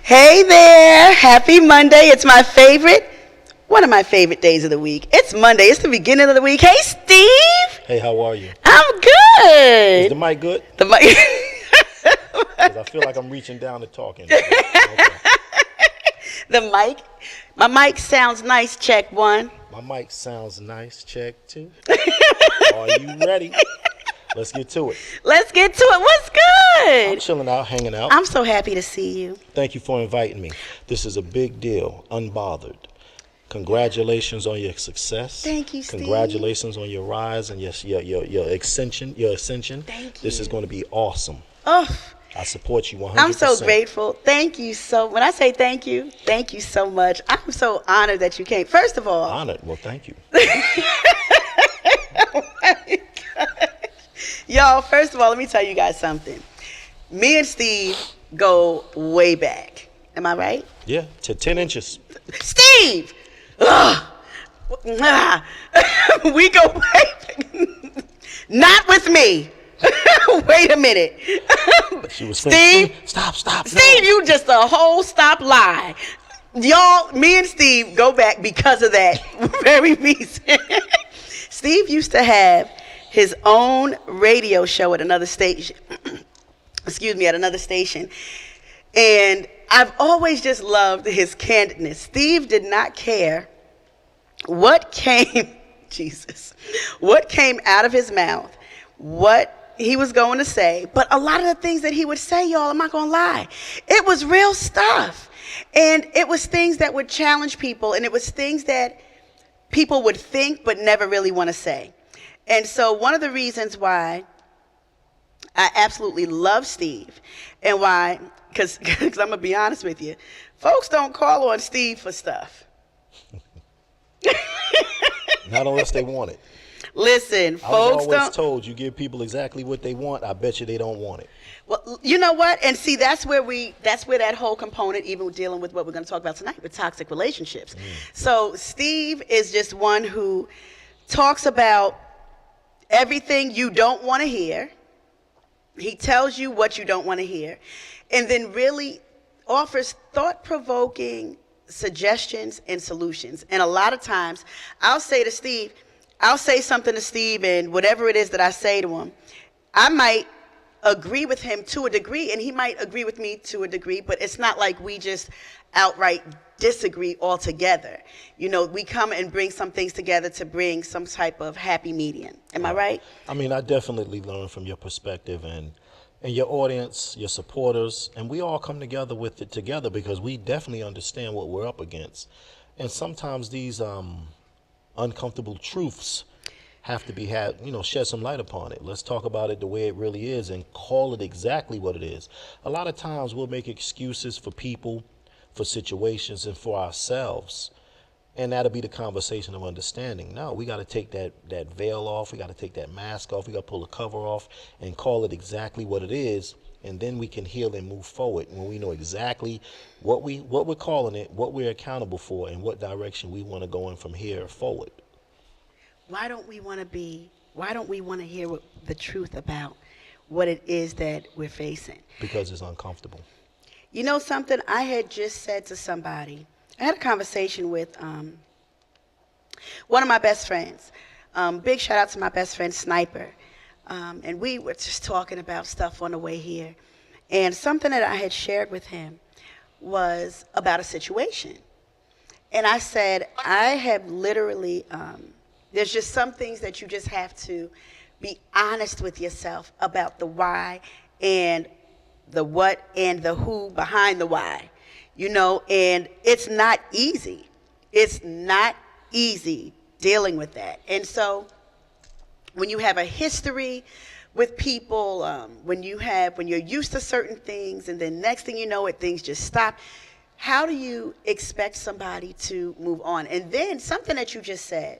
Hey there, happy Monday. It's one of my favorite days of the week. It's Monday, it's the beginning of the week. Hey, Steve. Hey, how are you? I'm good. Is the mic good? The mic. Because I feel like I'm reaching down and talking. Okay. The mic. My mic sounds nice, check one. My mic sounds nice, check two. Are you ready? Let's get to it. Let's get to it. What's good? I'm chilling out, hanging out. I'm so happy to see you. Thank you for inviting me. This is a big deal. Unbothered. Congratulations on your success. Thank you, Steve. Congratulations on your rise and your ascension. Thank you. This is going to be awesome. Oh, I support you 100%. I'm so grateful. Thank you when I say thank you so much. I'm so honored that you came. First of all. Honored. Well, thank you. Oh my God. Y'all, first of all, let me tell you guys something. Me and Steve go way back. Am I right? Yeah, to 10 inches. Steve! Ugh. We go way Not with me. Wait a minute. She was Steve, stop. Steve, you just a whole stop lie. Y'all, me and Steve go back because of that very reason. Steve used to have his own radio show at another station. At another station. And I've always just loved his candidness. Steve did not care what came out of his mouth, what he was going to say. But a lot of the things that he would say, y'all, I'm not going to lie, it was real stuff. And it was things that would challenge people, and it was things that people would think but never really want to say. And so one of the reasons why I absolutely love Steve, and why, because I'm going to be honest with you, folks don't call on Steve for stuff. Not unless they want it. Listen, I was folks always told you give people exactly what they want. I bet you they don't want it. Well, you know what? And see, that's where that whole component, even dealing with what we're going to talk about tonight, with toxic relationships. So Steve is just one who talks about everything you don't want to hear. He tells you what you don't want to hear, and then really offers thought-provoking suggestions and solutions. And a lot of times I'll say something to Steve, and whatever it is that I say to him, I might agree with him to a degree, and he might agree with me to a degree, but it's not like we just outright disagree altogether. You know, we come and bring some things together to bring some type of happy medium. Am I right? I mean, I definitely learn from your perspective and your audience, your supporters, and we all come together with it together because we definitely understand what we're up against. And sometimes these uncomfortable truths have to be shed some light upon it. Let's talk about it the way it really is and call it exactly what it is. A lot of times we'll make excuses for people, for situations, and for ourselves, and that'll be the conversation of understanding. No, we got to take that veil off, we got to take that mask off, we got to pull the cover off and call it exactly what it is, and then we can heal and move forward when we know exactly what we're calling it, what we're accountable for, and what direction we want to go in from here forward. Why don't we want to hear the truth about what it is that we're facing? Because it's uncomfortable. You know something? I had just said to somebody, I had a conversation with one of my best friends. Big shout out to my best friend, Sniper. And we were just talking about stuff on the way here. And something that I had shared with him was about a situation. And I said, I have literally, there's just some things that you just have to be honest with yourself about the why and the what and the who behind the why, and it's not easy. It's not easy dealing with that. And so when you have a history with people, when you're used to certain things, and then next thing you know it, things just stop, how do you expect somebody to move on? And then something that you just said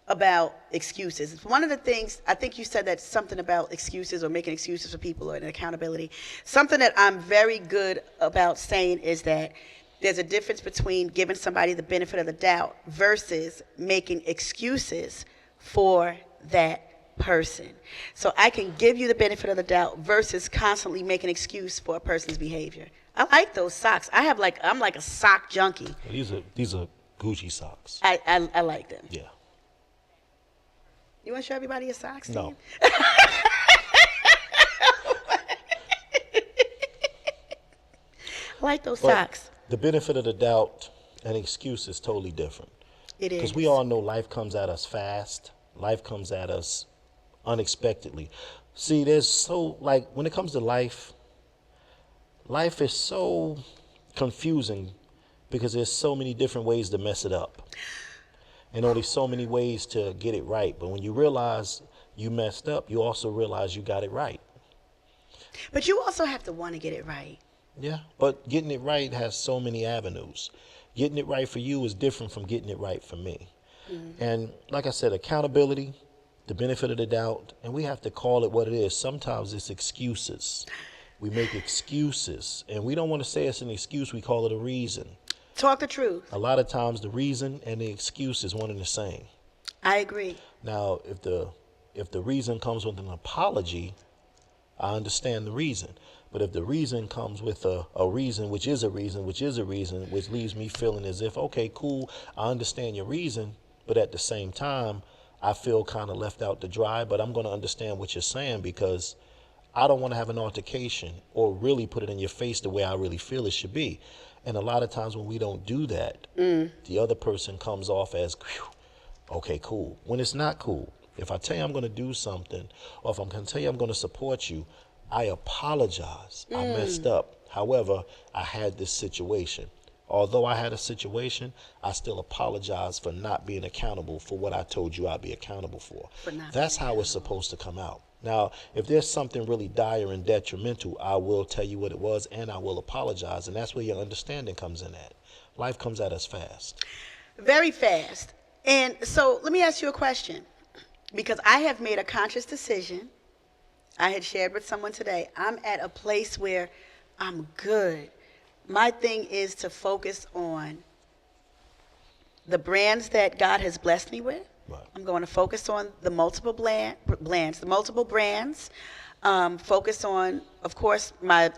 about excuses. It's one of the things, I think you said that something about excuses or making excuses for people or an accountability. Something that I'm very good about saying is that there's a difference between giving somebody the benefit of the doubt versus making excuses for that person. So I can give you the benefit of the doubt versus constantly making an excuse for a person's behavior. I like those socks. I'm like a sock junkie. These are Gucci socks. I like them. Yeah. You want to show everybody your socks, Steve? No. I like those But socks. the benefit of the doubt and excuse is totally different. It is. Because we all know life comes at us fast. Life comes at us unexpectedly. See, when it comes to life, life is so confusing because there's so many different ways to mess it up. And only so many ways to get it right. But when you realize you messed up, you also realize you got it right. But you also have to want to get it right. Yeah, but getting it right has so many avenues. Getting it right for you is different from getting it right for me. Mm-hmm. And like I said, accountability, the benefit of the doubt, and we have to call it what it is. Sometimes it's excuses. We make excuses, and we don't want to say it's an excuse. We call it a reason. Talk the truth. A lot of times the reason and the excuse is one and the same. I agree. Now, if the reason comes with an apology, I understand the reason. But if the reason comes with a reason, which is a reason, which is a reason, which leaves me feeling as if, okay, cool, I understand your reason, but at the same time, I feel kind of left out to dry, but I'm going to understand what you're saying because I don't want to have an altercation or really put it in your face the way I really feel it should be. And a lot of times when we don't do that, the other person comes off as, okay, cool, when it's not cool. If I tell you I'm going to do something, or if I'm going to tell you I'm going to support you, I apologize. I messed up. However, I had this situation. Although I had a situation, I still apologize for not being accountable for what I told you I'd be accountable for. That's how it's supposed to come out. Now, if there's something really dire and detrimental, I will tell you what it was and I will apologize. And that's where your understanding comes in at. Life comes at us fast. Very fast. And so let me ask you a question. Because I have made a conscious decision. I had shared with someone today, I'm at a place where I'm good. My thing is to focus on the brands that God has blessed me with. Right. I'm going to focus on the multiple brands, focus on, of course, my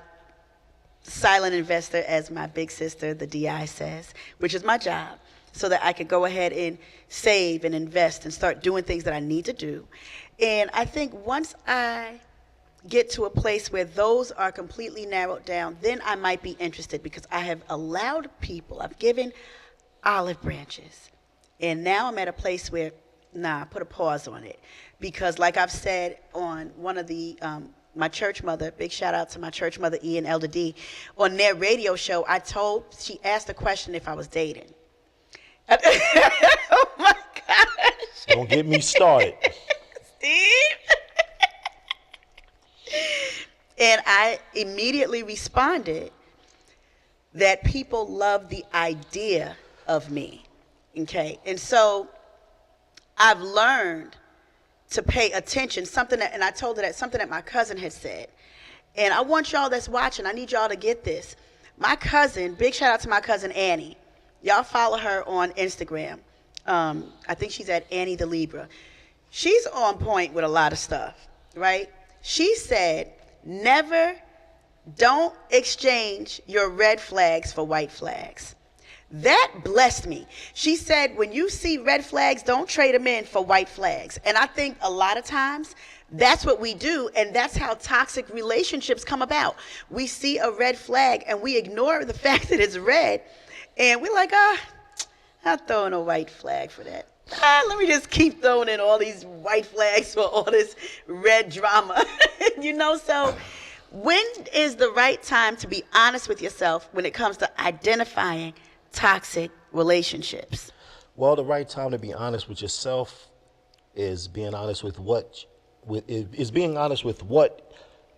silent investor, as my big sister, the DI, says, which is my job, so that I could go ahead and save and invest and start doing things that I need to do. And I think once I get to a place where those are completely narrowed down, then I might be interested because I have allowed people, I've given olive branches. And now I'm at a place where, put a pause on it. Because like I've said on one of the, my church mother, big shout out to my church mother, E and Elder D, on their radio show, she asked a question if I was dating. Oh my gosh. Don't get me started. Steve. And I immediately responded that people love the idea of me. Okay. And so I've learned to pay attention, and I told her that something that my cousin had said. And I want y'all that's watching, I need y'all to get this. My cousin, big shout out to my cousin Annie. Y'all follow her on Instagram. I think she's at Annie the Libra. She's on point with a lot of stuff, right? She said, don't exchange your red flags for white flags. That blessed me. She said, when you see red flags, don't trade them in for white flags. And I think a lot of times that's what we do, and that's how toxic relationships come about. We see a red flag and we ignore the fact that it's red, and we're like, I'll throw in a white flag for that. Let me just keep throwing in all these white flags for all this red drama. So when is the right time to be honest with yourself when it comes to identifying toxic relationships? Well, the right time to be honest with yourself is being honest with what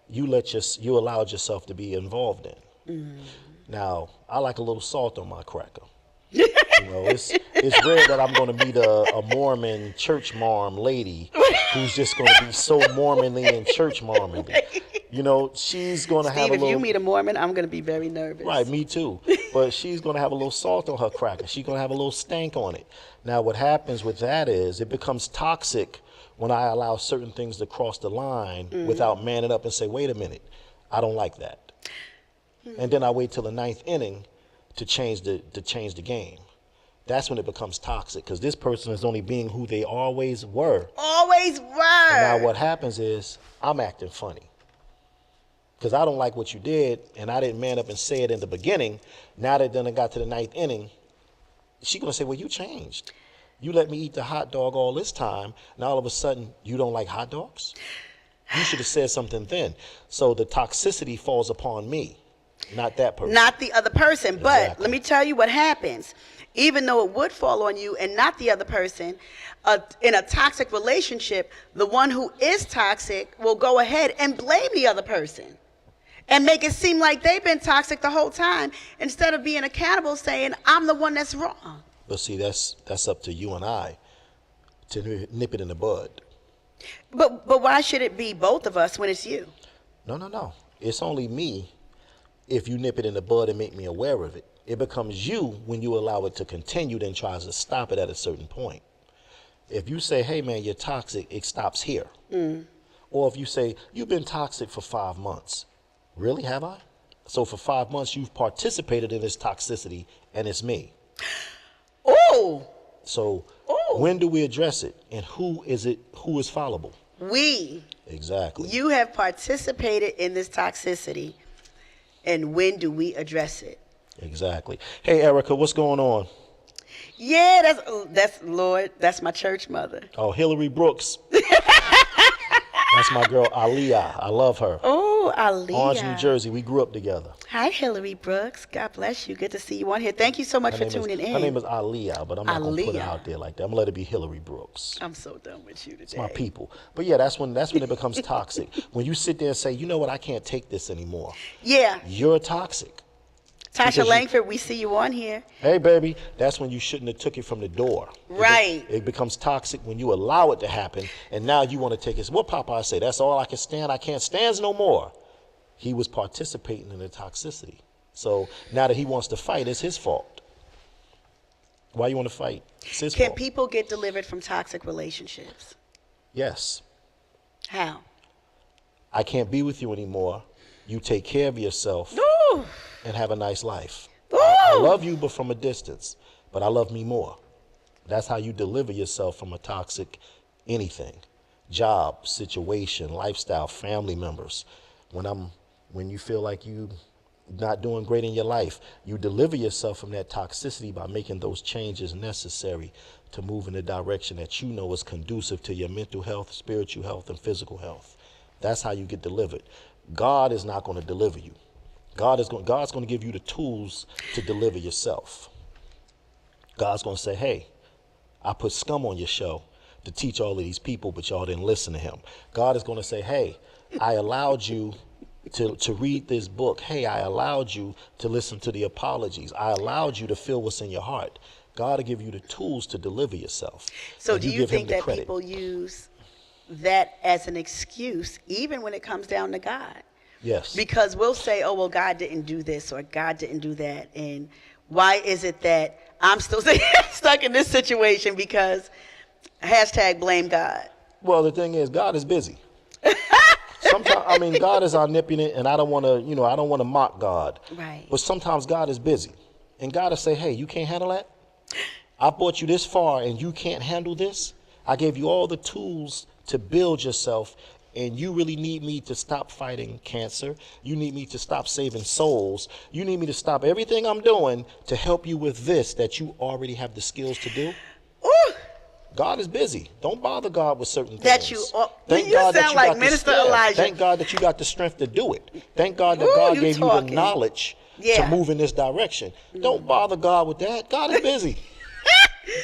you allowed yourself to be involved in. Now, I like a little salt on my cracker. It's rare that I'm going to meet a Mormon church marm lady who's just going to be so Mormonly and church marmonly. She's going to have a little... if you meet a Mormon, I'm going to be very nervous. Right, me too. But she's going to have a little salt on her cracker. She's going to have a little stank on it. Now, what happens with that is it becomes toxic when I allow certain things to cross the line without manning up and say, wait a minute, I don't like that. and then I wait till the ninth inning to change the game. That's when it becomes toxic, because this person is only being who they always were. Always were. And now what happens is I'm acting funny because I don't like what you did, and I didn't man up and say it in the beginning. Now that then I got to the ninth inning, she's going to say, well, you changed. You let me eat the hot dog all this time. Now all of a sudden you don't like hot dogs? You should have said something then. So the toxicity falls upon me, not that person. Not the other person. But Exactly. let me tell you what happens. Even though it would fall on you and not the other person, in a toxic relationship, the one who is toxic will go ahead and blame the other person and make it seem like they've been toxic the whole time, instead of being accountable, saying, I'm the one that's wrong. But see, that's up to you and I to nip it in the bud. But why should it be both of us when it's you? No. It's only me if you nip it in the bud and make me aware of it. It becomes you when you allow it to continue, then tries to stop it at a certain point. If you say, hey, man, you're toxic, it stops here. Or if you say, you've been toxic for 5 months. Really, have I? So for 5 months, you've participated in this toxicity, and it's me. Oh, So Ooh. when do we address it? And who is fallible? we. Exactly. You have participated in this toxicity, and when do we address it? Exactly. Hey, Erica, what's going on? Yeah, that's Lord, that's my church mother. Oh, Hillary Brooks. That's my girl, Aliyah. I love her. Oh, Aliyah. Orange, New Jersey. We grew up together. Hi, Hillary Brooks. God bless you. Good to see you on here. Thank you so much for tuning in. Her name is Aliyah, but I'm not going to put it Aliyah. out there like that. I'm going to let it be Hillary Brooks. I'm so done with you today. It's my people. But yeah, that's when it becomes toxic. When you sit there and say, you know what, I can't take this anymore. Yeah. You're toxic. Tasha Langford, we see you on here. Hey, baby, that's when you shouldn't have took it from the door. Right. It becomes toxic when you allow it to happen, and now you want to take it. What Popeye say? That's all I can stand. I can't stand no more. He was participating in the toxicity. So now that he wants to fight, it's his fault. Why you want to fight? It's his Can fault. people get delivered from toxic relationships? Yes. How? I can't be with you anymore. You take care of yourself Ooh. and have a nice life. Ooh. I love you, but from a distance. But I love me more. That's how you deliver yourself from a toxic anything. Job, situation, lifestyle, family members. When you feel like you not doing great in your life, you deliver yourself from that toxicity by making those changes necessary to move in the direction that you know is conducive to your mental health, spiritual health, and physical health. That's how you get delivered. God is not going to deliver you. God's going to give you the tools to deliver yourself. God's going to say, hey, I put scum on your show to teach all of these people, but y'all didn't listen to him. God is going to say, hey, I allowed you to read this book. Hey, I allowed you to listen to the apologies. I allowed you to feel what's in your heart. God will give you the tools to deliver yourself. So And do you give him think the that credit. people use that as an excuse, even when it comes down to God? Yes. Because we'll say, oh, well, God didn't do this or God didn't do that. And why is it that I'm still stuck in this situation? Because #blame God. Well, the thing is, God is busy. Sometimes, God is omnipotent, and I don't want to mock God. Right. But sometimes God is busy, and God will say, hey, you can't handle that? I brought you this far, and you can't handle this? I gave you all the tools to build yourself, and you really need me to stop fighting cancer. You need me to stop saving souls. You need me to stop everything I'm doing to help you with this that you already have the skills to do? Ooh. God is busy. Don't bother God with certain things. That you God that sound like got Minister the, Elijah. Thank God that you got the strength to do it. Thank God that Ooh, God you gave talking. you the knowledge Yeah. to move in this direction. Don't bother God with that. God is busy.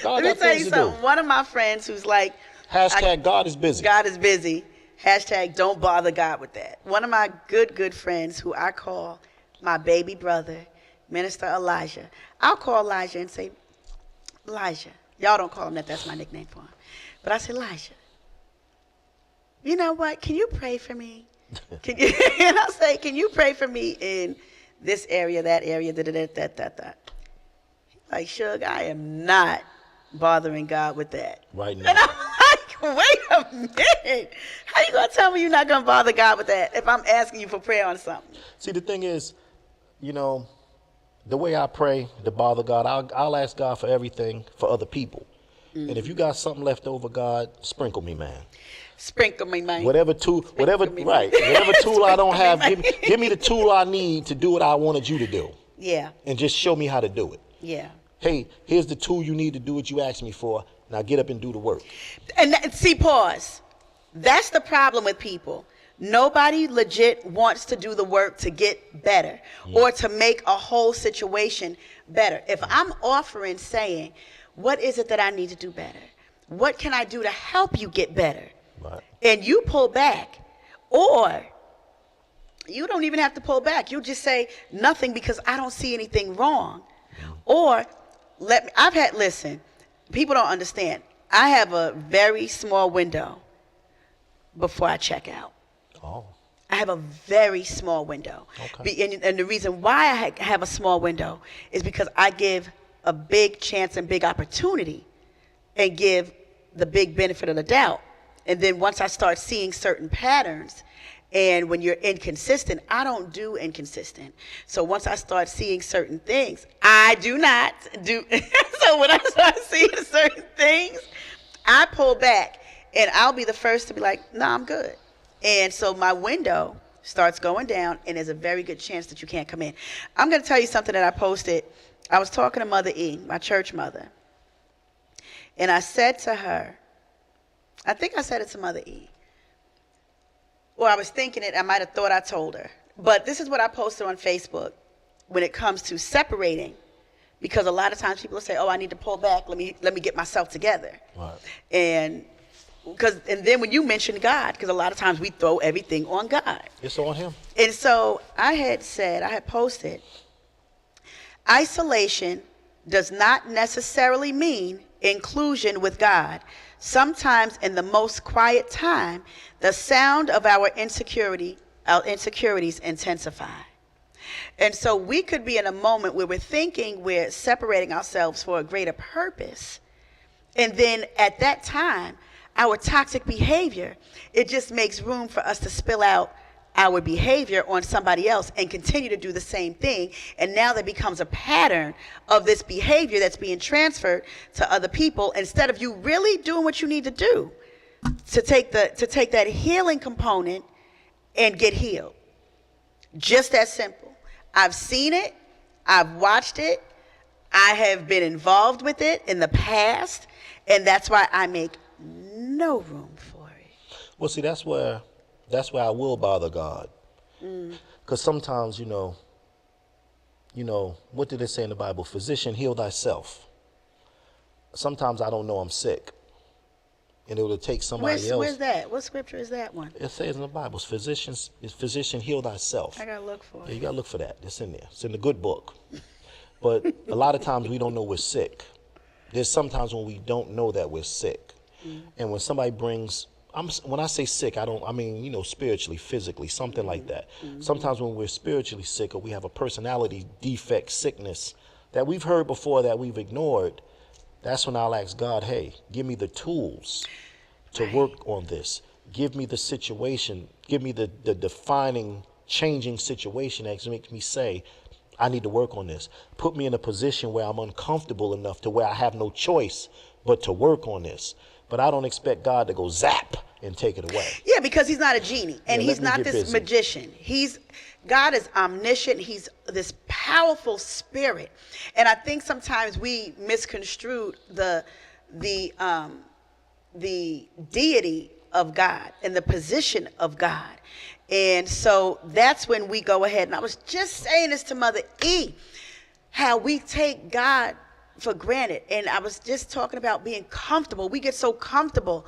God Let me got tell things you to something. do. One of my friends who's like, God is busy. God is busy. #don't bother God with that. One of my good friends who I call my baby brother, Minister Elijah. I'll call Elijah and say, Elijah. Y'all don't call him that. That's my nickname for him. But I say, Elijah, you know what? Can you pray for me? And I'll say, can you pray for me in this area, that area, that. Like, Suge, I am not bothering God with that. Right now. And I'm like, wait a minute. How you going to tell me you're not going to bother God with that if I'm asking you for prayer on something? See, the thing is, you know, the way I pray to bother God, I'll ask God for everything for other people. And if you got something left over, God, sprinkle me, man. Sprinkle me, man. Whatever tool, whatever tool I don't have, give me the tool I need to do what I wanted you to do. Yeah. And just show me how to do it. Yeah. Hey, here's the tool you need to do what you asked me for. Now get up and do the work. And see, pause. That's the problem with people. Nobody legit wants to do the work to get better or to make a whole situation better. If I'm offering saying, what is it that I need to do better? What can I do to help you get better? Right. And you pull back, or you don't even have to pull back. You just say nothing because I don't see anything wrong. Or listen, people don't understand. I have a very small window before I check out. Oh. I have a very small window. Okay. And the reason why I have a small window is because I give a big chance and big opportunity and give the big benefit of the doubt. And then once I start seeing certain patterns, and when you're inconsistent, I don't do inconsistent. So once I start seeing certain things, I do not do. So when I start seeing certain things, I pull back, and I'll be the first to be like, no, I'm good. And so my window starts going down, and there's a very good chance that you can't come in. I'm going to tell you something that I posted. I was talking to Mother E, my church mother, and I said to her, I think I said it to Mother E. Or I was thinking it, I might have thought I told her. But this is what I posted on Facebook when it comes to separating. Because a lot of times people say, oh, I need to pull back. Let me get myself together. Right. And then when you mention God, because a lot of times we throw everything on God. It's on him. And so I had posted, isolation does not necessarily mean inclusion with God. Sometimes in the most quiet time, the sound of our insecurities intensify. And so we could be in a moment where we're thinking we're separating ourselves for a greater purpose. And then at that time, our toxic behavior, it just makes room for us to spill out our behavior on somebody else and continue to do the same thing. And now there becomes a pattern of this behavior that's being transferred to other people instead of you really doing what you need to do to take that healing component and get healed. Just that simple. I've seen it. I've watched it. I have been involved with it in the past, and that's why I make no room for it. Well, see, that's where I will bother God. Because sometimes, you know, what did it say in the Bible? Physician, heal thyself. Sometimes I don't know I'm sick. And it will take somebody else. Where's that? What scripture is that one? It says in the Bible, physician, heal thyself. I got to look for it. Yeah, you got to look for that. It's in there. It's in the good book. But a lot of times we don't know we're sick. There's sometimes when we don't know that we're sick. And when somebody brings, when I say sick, I mean, spiritually, physically, something like that. Sometimes when we're spiritually sick or we have a personality defect, sickness that we've heard before that we've ignored, that's when I'll ask God, hey, give me the tools to work on this. Give me the situation. Give me the defining, changing situation that makes me say, I need to work on this. Put me in a position where I'm uncomfortable enough to where I have no choice but to work on this. But I don't expect God to go zap and take it away. Yeah, because he's not a genie, and he's not this magician. God is omniscient. He's this powerful spirit. And I think sometimes we misconstrue the deity of God and the position of God. And so that's when we go ahead. And I was just saying this to Mother E, how we take God for granted. And I was just talking about being comfortable. We get so comfortable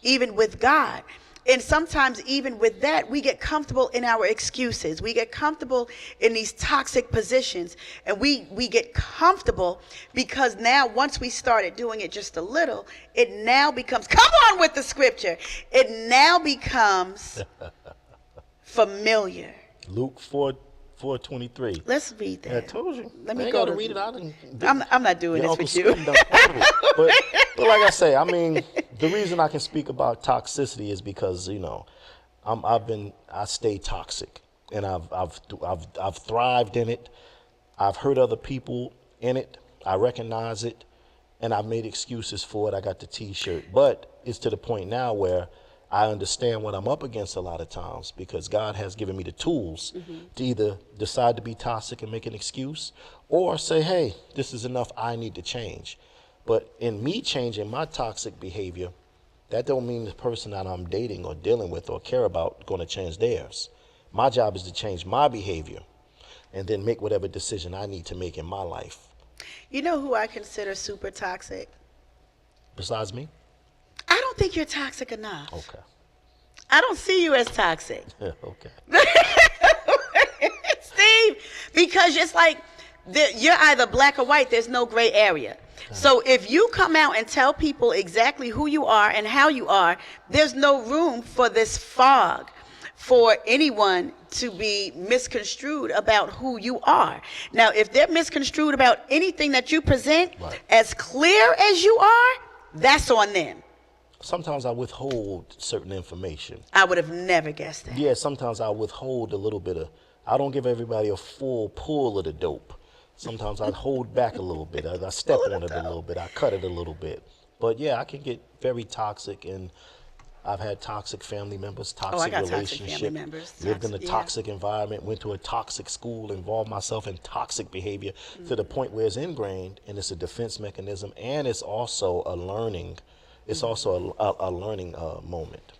even with God. And sometimes even with that, we get comfortable in our excuses. We get comfortable in these toxic positions. And we get comfortable because now once we started doing it just a little, it now becomes, come on with the scripture. It now becomes familiar. Luke 4:23. Let's read that. I told you. Let me go to read it. I'm not doing this with you. But like I say, I mean, the reason I can speak about toxicity is because, I stay toxic. and I've thrived in it. I've hurt other people in it. I recognize it, and I've made excuses for it. I got the T-shirt, but it's to the point now where I understand what I'm up against a lot of times, because God has given me the tools to either decide to be toxic and make an excuse, or say, hey, this is enough, I need to change. But in me changing my toxic behavior, that don't mean the person that I'm dating or dealing with or care about going to change theirs. My job is to change my behavior and then make whatever decision I need to make in my life. You know who I consider super toxic? Besides me? I don't think you're toxic enough. Okay. I don't see you as toxic. Okay. Steve, because it's like you're either black or white. There's no gray area. So if you come out and tell people exactly who you are and how you are, there's no room for this fog for anyone to be misconstrued about who you are. Now, if they're misconstrued about anything that you present, right, as clear as you are, that's on them. Sometimes I withhold certain information. I would have never guessed that. Yeah, sometimes I withhold a little bit of, I don't give everybody a full pull of the dope. Sometimes I hold back a little bit. I step on it a little bit. I cut it a little bit. But yeah, I can get very toxic, and I've had toxic family members, toxic relationship, lived in a toxic environment, went to a toxic school, involved myself in toxic behavior to the point where it's ingrained, and it's a defense mechanism, and it's also a learning, it's also a learning moment.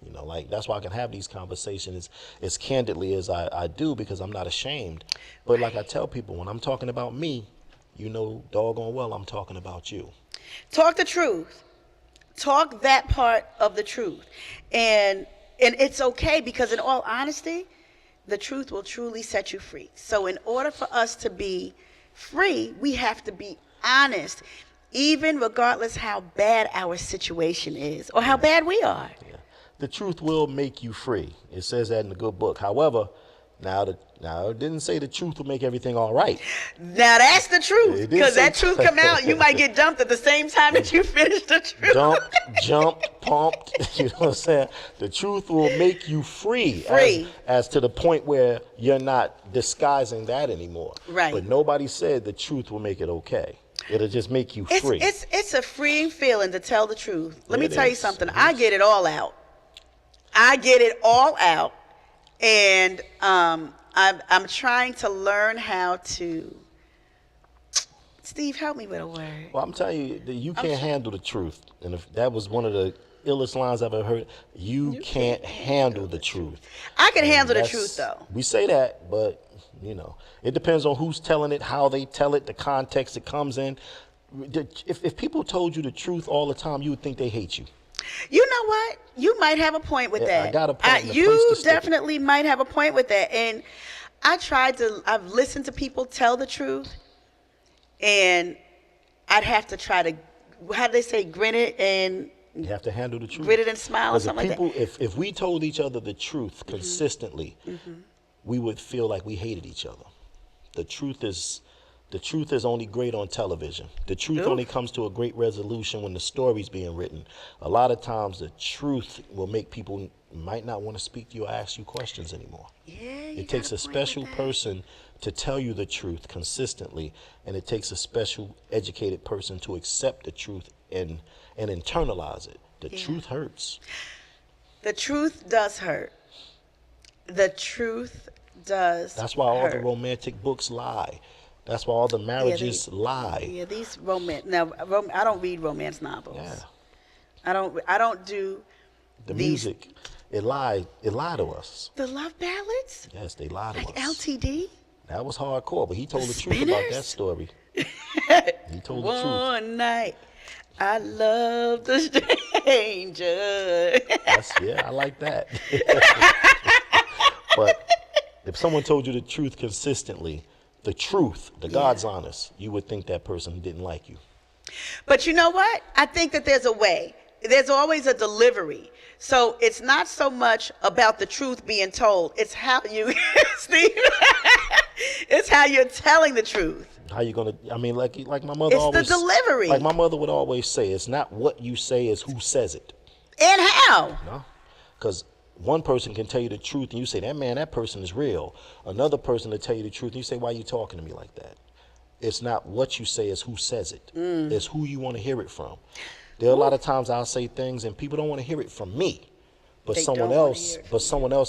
You know, like, that's why I can have these conversations as candidly as I do, because I'm not ashamed. But like I tell people, when I'm talking about me, you know doggone well I'm talking about you. Talk the truth. Talk that part of the truth. And it's okay, because in all honesty, the truth will truly set you free. So in order for us to be free, we have to be honest, even regardless how bad our situation is or how bad we are. Yeah. The truth will make you free. It says that in the good book. However, now it didn't say the truth will make everything all right. Now that's the truth, because that truth come out, you might get dumped at the same time that you finish the truth. Jumped, pumped. You know what I'm saying? The truth will make you free. As to the point where you're not disguising that anymore. Right. But nobody said the truth will make it okay. It'll just make you free. It's a freeing feeling to tell the truth. Let me tell you something. I get it all out. And I'm trying to learn how to. Steve, help me with a word. Well, I'm telling you, you can't handle the truth. And if that was one of the illest lines I've ever heard, you can't handle the truth. I can handle the truth, though. We say that, but, you know, it depends on who's telling it, how they tell it, the context it comes in. If people told you the truth all the time, you would think they hate you. You know what? You might have a point with that. I got a point. You definitely might have a point with that. And I've listened to people tell the truth, and I'd have to try to, how do they say, grin it and. You have to handle the truth. Grin it and smile or something like that. If we told each other the truth consistently, we would feel like we hated each other. The truth is only great on television. The truth only comes to a great resolution when the story's being written. A lot of times the truth will make people might not want to speak to you or ask you questions anymore. Yeah, it takes a special person to tell you the truth consistently, and it takes a special educated person to accept the truth and internalize it. The truth hurts. The truth does hurt. The truth does hurt. That's why all the romantic books lie. That's why all the marriages lie. Yeah, these I don't read romance novels. Yeah. I don't do the music. It lied to us. The love ballads? Yes, they lied to us. Like LTD? That was hardcore, but he told the truth about that story. He told the truth. One night, I loved a stranger. I like that. But if someone told you the truth consistently, the truth, the God's honest, you would think that person didn't like you. But you know what? I think that there's a way. There's always a delivery. So it's not so much about the truth being told. It's how you, Steve, it's how you're telling the truth. How you gonna? I mean, like my mother always. It's the delivery. Like my mother would always say, it's not what you say, it's who says it. And how? No, because one person can tell you the truth and you say, that person is real. Another person will tell you the truth and you say, why are you talking to me like that? It's not what you say, it's who says it. It's who you want to hear it from. There are a lot of times I'll say things and people don't want to hear it from me. But someone else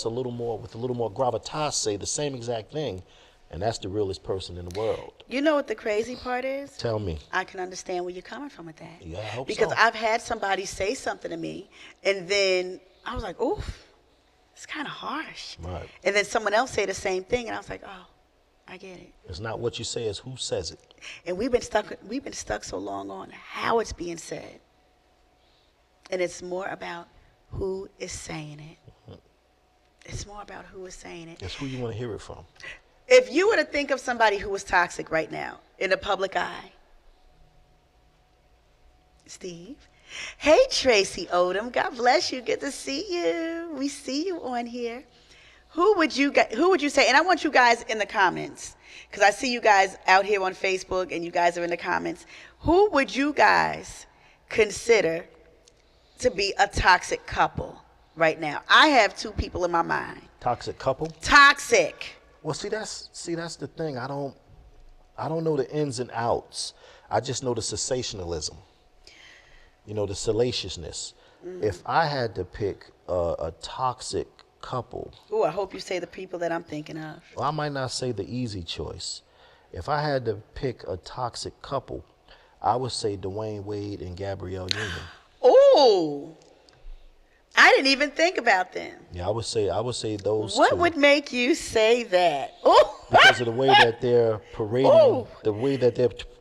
a little more with a little more gravitas say the same exact thing, and that's the realest person in the world. You know what the crazy part is? Tell me. I can understand where you're coming from with that. Yeah, I hope because so. I've had somebody say something to me, and then I was like, oof, it's kind of harsh. Right. And then someone else say the same thing, and I was like, oh, I get it. It's not what you say, it's who says it. And we've been stuck so long on how it's being said. And it's more about who is saying it. It's more about who is saying it. It's who you want to hear it from. If you were to think of somebody who was toxic right now in the public eye, Steve. Hey, Tracy Odom. God bless you. Good to see you. We see you on here. Who would you say? And I want you guys in the comments, because I see you guys out here on Facebook and you guys are in the comments. Who would you guys consider to be a toxic couple right now? I have two people in my mind. Toxic couple? Toxic. Well, see that's the thing. I don't know the ins and outs. I just know the sensationalism. You know, the salaciousness. If I had to pick a toxic couple. Oh, I hope you say the people that I'm thinking of. Well, I might not say the easy choice. If I had to pick a toxic couple, I would say Dwayne Wade and Gabrielle Union. Oh, I didn't even think about them. Yeah, I would say those two. What would make you say that? Oh, because of the way that they're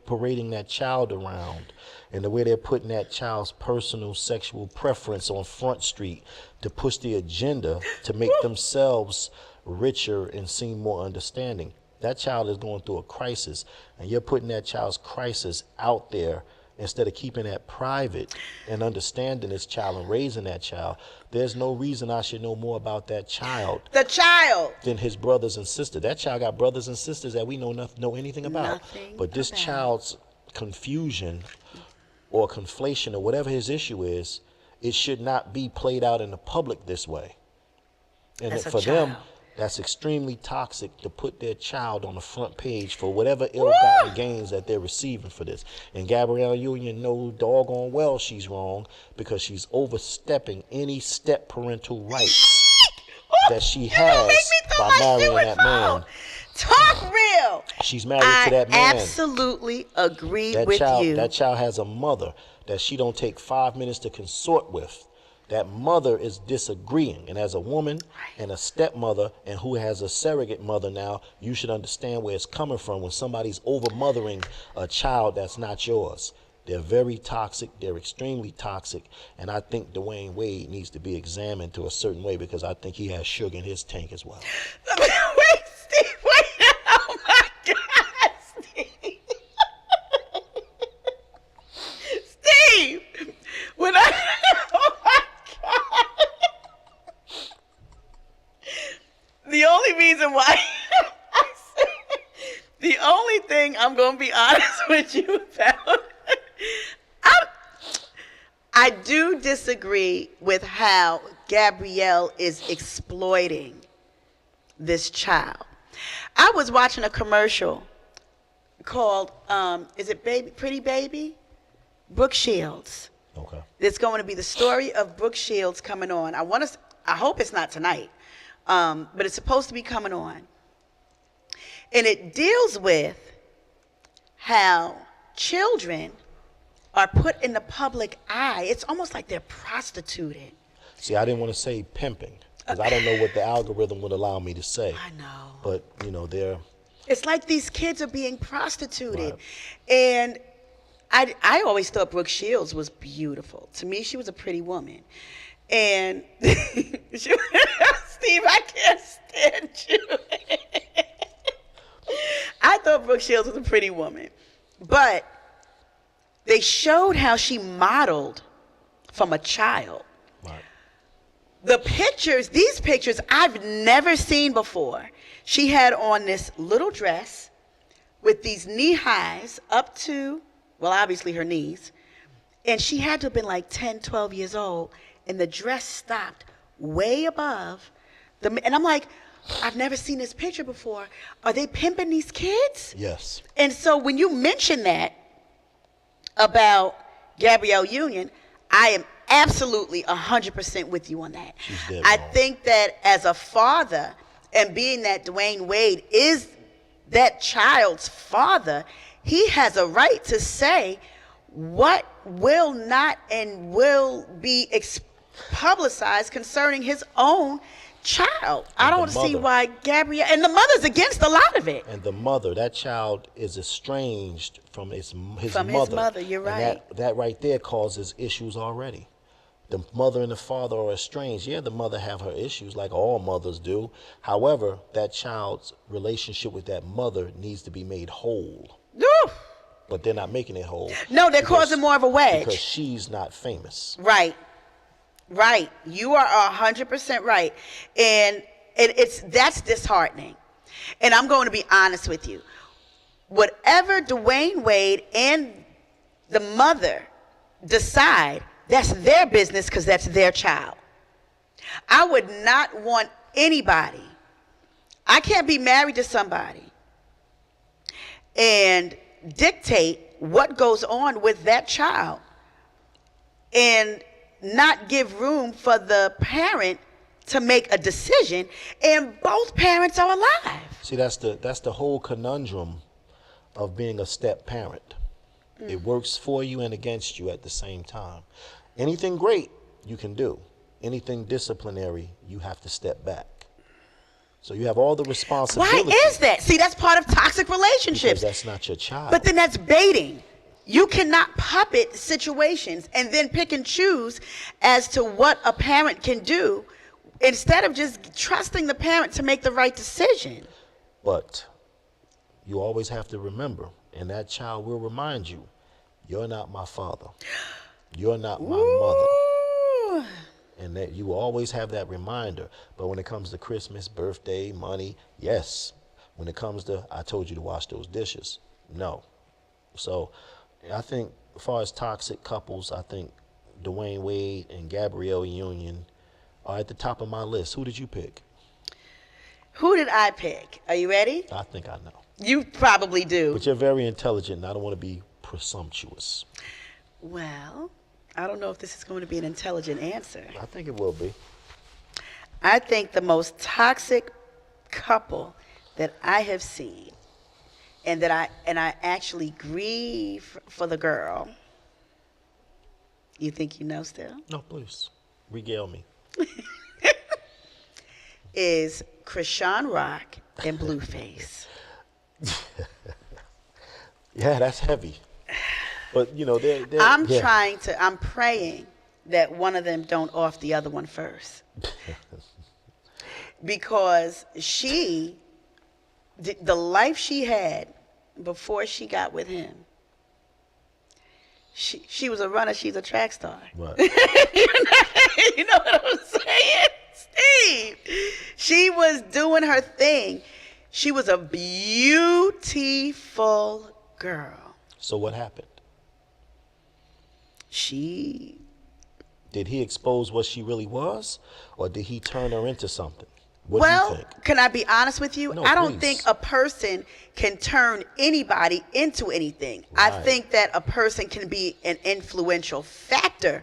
parading that child around, and the way they're putting that child's personal sexual preference on Front Street to push the agenda to make themselves richer and seem more understanding. That child is going through a crisis, and you're putting that child's crisis out there instead of keeping that private and understanding this child and raising that child. There's no reason I should know more about that child. The child. Than his brothers and sisters. That child got brothers and sisters that we know anything about. But this child's confusion or conflation or whatever his issue is, it should not be played out in the public this way. And for them, that's extremely toxic to put their child on the front page for whatever ill-gotten gains that they're receiving for this. And Gabrielle Union knows doggone well she's wrong because she's overstepping any step parental rights that she has by marrying that man. Talk real. She's married to that man. I absolutely agree with you. That child has a mother that she don't take 5 minutes to consort with. That mother is disagreeing, and as a woman and a stepmother and who has a surrogate mother now, you should understand where it's coming from when somebody's over-mothering a child that's not yours. They're very toxic. They're extremely toxic, and I think Dwayne Wade needs to be examined to a certain way because I think he has sugar in his tank as well. Wait, Steve, wait. Oh, my God, Steve. Steve, when the only reason why the only thing I'm going to be honest with you about, I do disagree with how Gabrielle is exploiting this child. I was watching a commercial called, is it Pretty Baby? Brooke Shields. Okay. It's going to be the story of Brooke Shields coming on. I hope it's not tonight. But it's supposed to be coming on. And it deals with how children are put in the public eye. It's almost like they're prostituted. See, I didn't want to say pimping because I don't know what the algorithm would allow me to say. I know. But, you know, it's like these kids are being prostituted. Right. And I always thought Brooke Shields was beautiful. To me, she was a pretty woman. And Steve, I can't stand you. I thought Brooke Shields was a pretty woman. But they showed how she modeled from a child. Right. These pictures I've never seen before. She had on this little dress with these knee highs up to, well, obviously her knees. And she had to have been like 10, 12 years old. And the dress stopped way above and I'm like, I've never seen this picture before. Are they pimping these kids? Yes. And so when you mention that about Gabrielle Union, I am absolutely 100% with you on that. She's dead I wrong. think that as a father, and being that Dwayne Wade is that child's father, he has a right to say what will not and will be publicized concerning his own child. I don't see why Gabrielle, and the mother's against a lot of it. And the mother, that child is estranged from his mother. His mother, you're right. And that right there causes issues already. The mother and the father are estranged. Yeah, the mother have her issues like all mothers do. However, that child's relationship with that mother needs to be made whole. Oof. But they're not making it whole. No, they're causing more of a wedge. Because she's not famous. Right. Right. You are 100% right. And that's disheartening. And I'm going to be honest with you. Whatever Dwayne Wade and the mother decide, that's their business because that's their child. I would not want anybody. I can't be married to somebody and dictate what goes on with that child and not give room for the parent to make a decision, and both parents are alive. See, that's the whole conundrum of being a step parent. It works for you and against you at the same time. Anything great you can do. Anything disciplinary, you have to step back. So you have all the responsibility. Why is that? See, that's part of toxic relationships. Because that's not your child. But then that's baiting. You cannot puppet situations and then pick and choose as to what a parent can do instead of just trusting the parent to make the right decision. But you always have to remember, and that child will remind you, you're not my father. You're not my mother. And that you will always have that reminder. But when it comes to Christmas, birthday, money, yes. When it comes to, I told you to wash those dishes, no. So I think as far as toxic couples, I think Dwayne Wade and Gabrielle Union are at the top of my list. Who did you pick? Who did I pick? Are you ready? I think I know. You probably do. But you're very intelligent, and I don't want to be presumptuous. Well, I don't know if this is going to be an intelligent answer. I think it will be. I think the most toxic couple that I have seen, and I actually grieve for the girl. You think you know still? No, please. Regale me. Is Krishan Rock and Blueface. Yeah, that's heavy. But, you know, they're I'm praying that one of them don't off the other one first. Because the life she had before she got with him, she was a runner, she's a track star. Right. You know what I'm saying, Steve? She was doing her thing. She was a beautiful girl. So what happened? Did he expose what she really was, or did he turn her into something? What do you think? Can I be honest with you? No, I don't please. think a person can turn anybody into anything. Right. I think that a person can be an influential factor,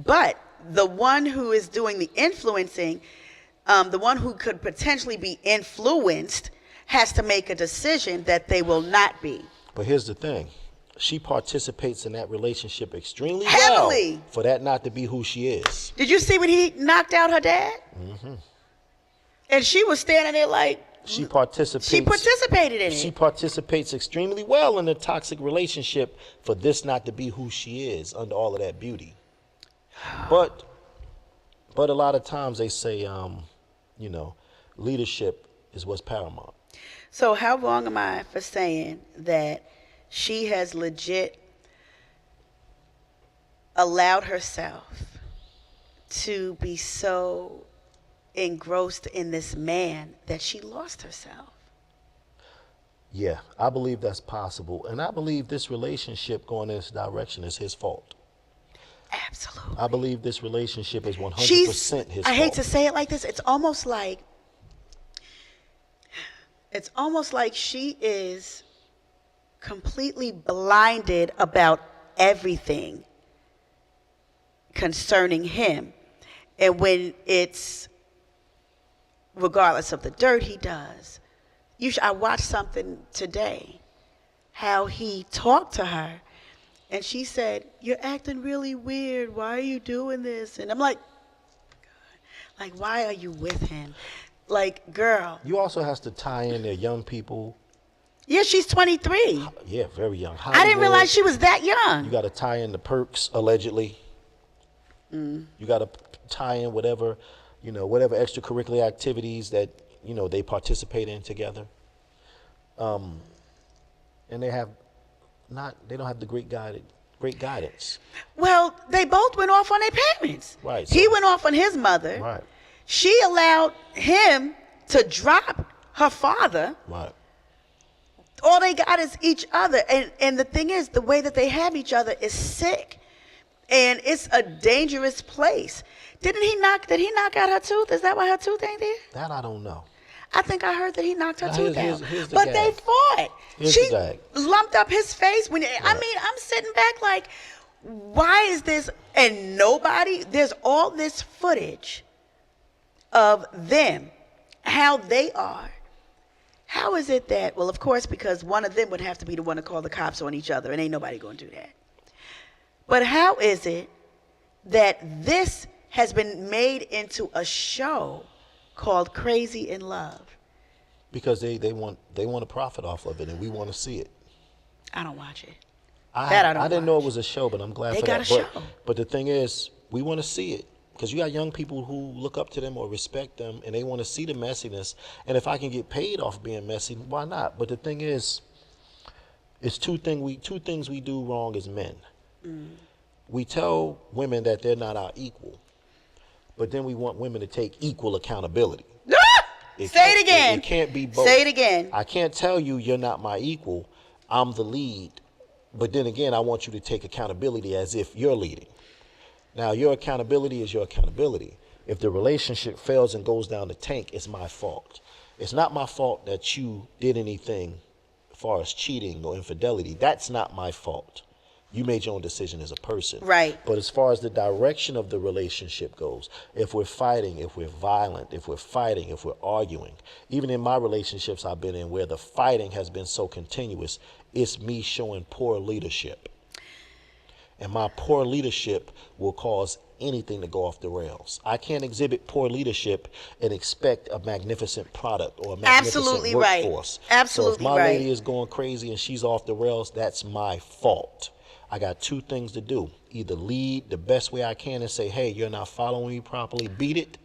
but the one who is doing the influencing, the one who could potentially be influenced, has to make a decision that they will not be. But here's the thing. She participates in that relationship extremely Heavily. well for that not to be who she is. Did you see when he knocked out her dad? Mm-hmm. And she was standing there like... She participated in it. She participates extremely well in a toxic relationship for this not to be who she is under all of that beauty. But a lot of times they say, leadership is what's paramount. So how wrong am I for saying that she has legit allowed herself to be so engrossed in this man that she lost herself? Yeah, I believe that's possible. And I believe this relationship going in this direction is his fault. Absolutely. I believe this relationship is 100% his fault. I hate to say it like this. It's almost like she is completely blinded about everything concerning him. And when it's regardless of the dirt he does, I watched something today, how he talked to her, and she said, "You're acting really weird. Why are you doing this?" And I'm like, why are you with him? Like, girl. You also has to tie in their young people. Yeah, she's 23. Yeah, very young. I didn't realize she was that young. You got to tie in the perks, allegedly. You got to tie in whatever extracurricular activities that, they participate in together. And they don't have the great guidance. Well, they both went off on their parents. Right. He went off on his mother. Right. She allowed him to drop her father. Right. All they got is each other. And the thing is, the way that they have each other is sick. And it's a dangerous place. Did he knock out her tooth? Is that why her tooth ain't there? That I don't know. I think I heard that he knocked her tooth out. Here's the but gag. they fought. She the gag. lumped up his face. I mean, I'm sitting back like, why is this? And there's all this footage of them, how they are. How is it that, well, of course, because one of them would have to be the one to call the cops on each other, and ain't nobody going to do that. But how is it that this has been made into a show called Crazy in Love? Because they want to profit off of it, and we want to see it. I don't watch it. I didn't know it was a show, but I'm glad They for got that. a show. But the thing is, we want to see it. Because you got young people who look up to them or respect them, and they want to see the messiness. And if I can get paid off being messy, why not? But the thing is, it's two things we do wrong as men. We tell women that they're not our equal, but then we want women to take equal accountability. Say it again. It can't be both. Say it again. I can't tell you you're not my equal. I'm the lead. But then again, I want you to take accountability as if you're leading. Now, your accountability is your accountability. If the relationship fails and goes down the tank, it's my fault. It's not my fault that you did anything as far as cheating or infidelity. That's not my fault. You made your own decision as a person. Right. But as far as the direction of the relationship goes, if we're fighting, if we're violent, if we're fighting, if we're arguing, even in my relationships I've been in where the fighting has been so continuous, it's me showing poor leadership. And my poor leadership will cause anything to go off the rails. I can't exhibit poor leadership and expect a magnificent product or a magnificent Absolutely workforce. Right. Absolutely so if my right. lady is going crazy and she's off the rails, that's my fault. I got two things to do. Either lead the best way I can and say, hey, you're not following me properly, beat it,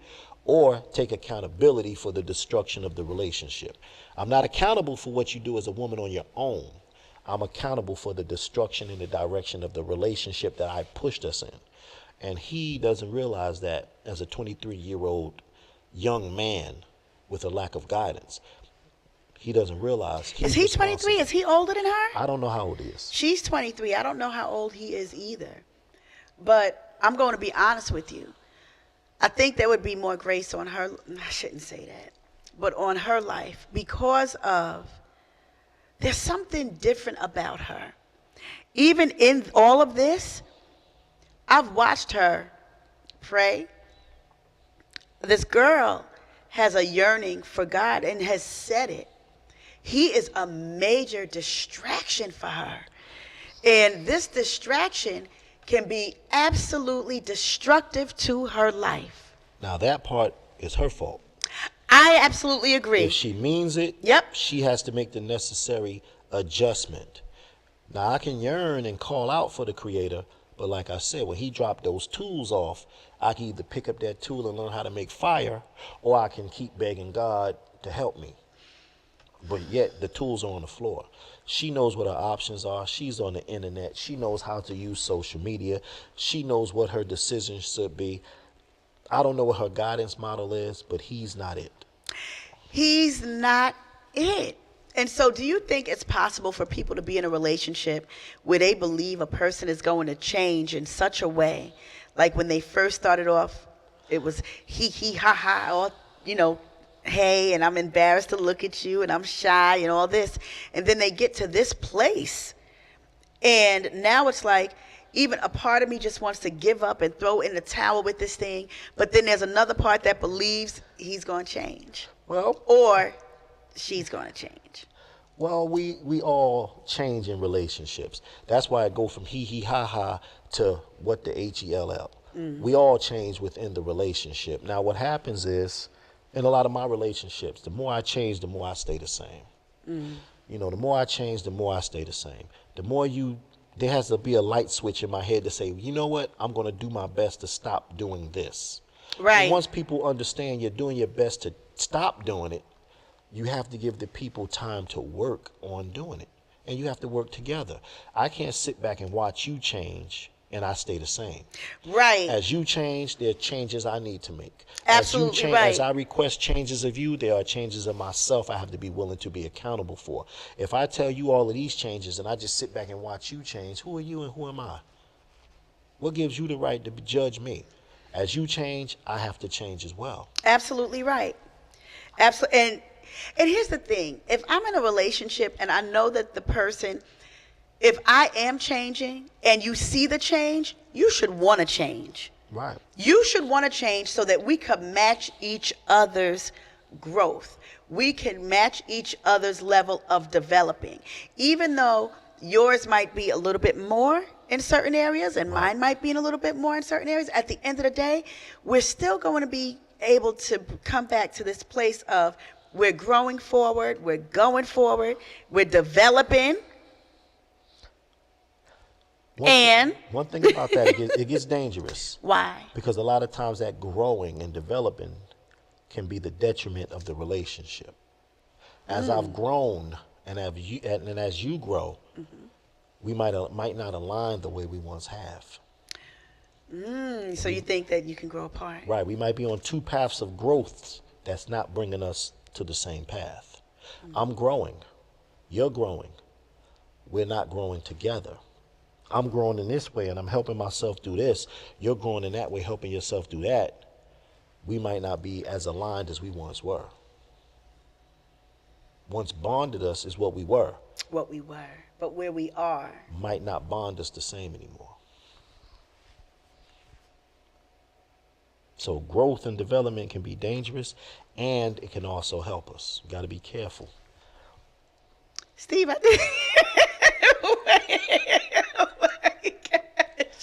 or take accountability for the destruction of the relationship. I'm not accountable for what you do as a woman on your own. I'm accountable for the destruction and the direction of the relationship that I pushed us in. And he doesn't realize that as a 23-year-old young man with a lack of guidance. He doesn't realize he's Is he 23? Is he older than her? I don't know how old he is. She's 23. I don't know how old he is either. But I'm going to be honest with you. I think there would be more grace on her. I shouldn't say that. But on her life because of there's something different about her. Even in all of this, I've watched her pray. This girl has a yearning for God and has said it. He is a major distraction for her. And this distraction can be absolutely destructive to her life. Now that part is her fault. I absolutely agree. If she means it, Yep. she has to make the necessary adjustment. Now I can yearn and call out for the Creator, but like I said, when he dropped those tools off, I can either pick up that tool and learn how to make fire, or I can keep begging God to help me. But yet the tools are on the floor. She knows what her options are. She's on the internet. She knows how to use social media. She knows what her decisions should be. I don't know what her guidance model is, but he's not it. He's not it. And so do you think it's possible for people to be in a relationship where they believe a person is going to change in such a way, like when they first started off, it was he ha ha, or, hey, and I'm embarrassed to look at you and I'm shy and all this. And then they get to this place. And now it's like, even a part of me just wants to give up and throw in the towel with this thing. But then there's another part that believes he's going to change. Well, or she's going to change. Well, we all change in relationships. That's why I go from he ha ha to what the HELL. We all change within the relationship. Now, what happens is, in a lot of my relationships, the more I change, the more I stay the same. The more I change, the more I stay the same. The more there has to be a light switch in my head to say, you know what, I'm going to do my best to stop doing this. Right. And once people understand you're doing your best to stop doing it, you have to give the people time to work on doing it. And you have to work together. I can't sit back and watch you change and I stay the same. Right. As you change, there are changes I need to make. Absolutely as you change, right. As I request changes of you, there are changes of myself I have to be willing to be accountable for. If I tell you all of these changes and I just sit back and watch you change, who are you and who am I? What gives you the right to judge me? As you change, I have to change as well. Absolutely right. Absolutely. And here's the thing. If I'm in a relationship and I know that the person, if I am changing and you see the change, you should want to change. Right. You should want to change so that we can match each other's growth. We can match each other's level of developing. Even though yours might be a little bit more in certain areas and mine might be in a little bit more in certain areas, at the end of the day, we're still going to be able to come back to this place of we're growing forward, we're going forward, we're developing. One thing about that, it gets dangerous. Why? Because a lot of times that growing and developing can be the detriment of the relationship. As I've grown and as you grow, we might not align the way we once have. So you think that you can grow apart? Right. We might be on two paths of growth that's not bringing us to the same path. I'm growing. You're growing. We're not growing together. I'm growing in this way and I'm helping myself do this. You're growing in that way, helping yourself do that. We might not be as aligned as we once were. Once bonded us is what we were. What we were. But where we are might not bond us the same anymore. So growth and development can be dangerous, and it can also help us. You got to be careful. Steve,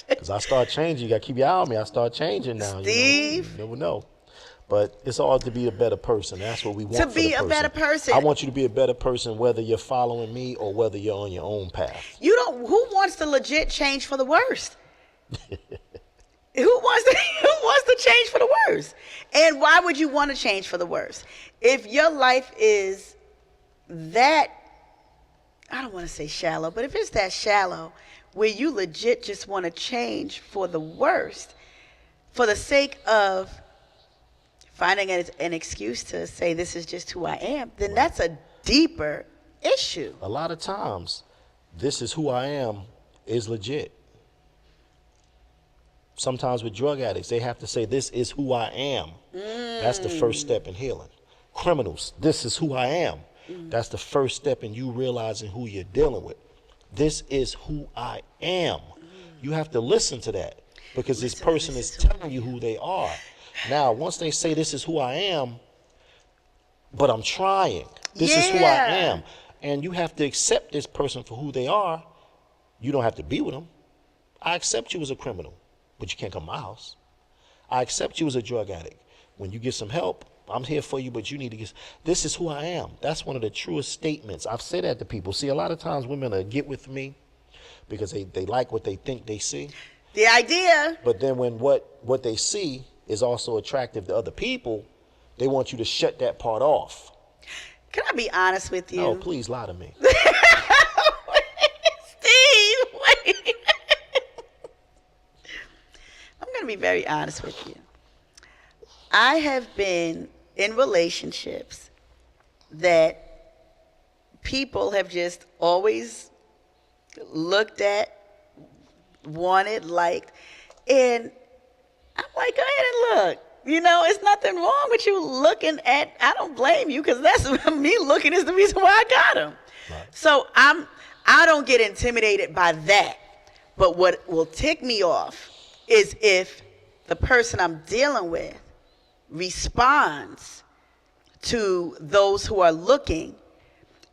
Because I start changing. You got to keep your eye on me. I start changing now. Steve. You never know. But it's all to be a better person. That's what we want. To be a better person. I want you to be a better person, whether you're following me or whether you're on your own path. Who wants to legit change for the worst? Who wants to change for the worst? And why would you want to change for the worst? If your life is that, I don't want to say shallow, but if it's that shallow where you legit just want to change for the worst, for the sake of finding an excuse to say this is just who I am, then that's a deeper issue. A lot of times, this is who I am is legit. Sometimes with drug addicts, they have to say, this is who I am. That's the first step in healing. Criminals, this is who I am. That's the first step in you realizing who you're dealing with. This is who I am. You have to listen to that because this person is telling you who they are. Now, once they say this is who I am, but I'm trying, this is who I am, and you have to accept this person for who they are, you don't have to be with them. I accept you as a criminal, but you can't come to my house. I accept you as a drug addict. When you get some help, I'm here for you, but you need to get, this is who I am. That's one of the truest statements. I've said that to people. See, a lot of times women get with me because they like what they think they see. The idea. But then when what they see is also attractive to other people, they want you to shut that part off. Can I be honest with you? Oh, please lie to me. Steve, wait. I'm going to be very honest with you. I have been in relationships that people have just always looked at, wanted, liked, and I'm like, go ahead and look. It's nothing wrong with you looking at. I don't blame you, because that's me looking is the reason why I got him. Right. So I don't get intimidated by that. But what will tick me off is if the person I'm dealing with responds to those who are looking,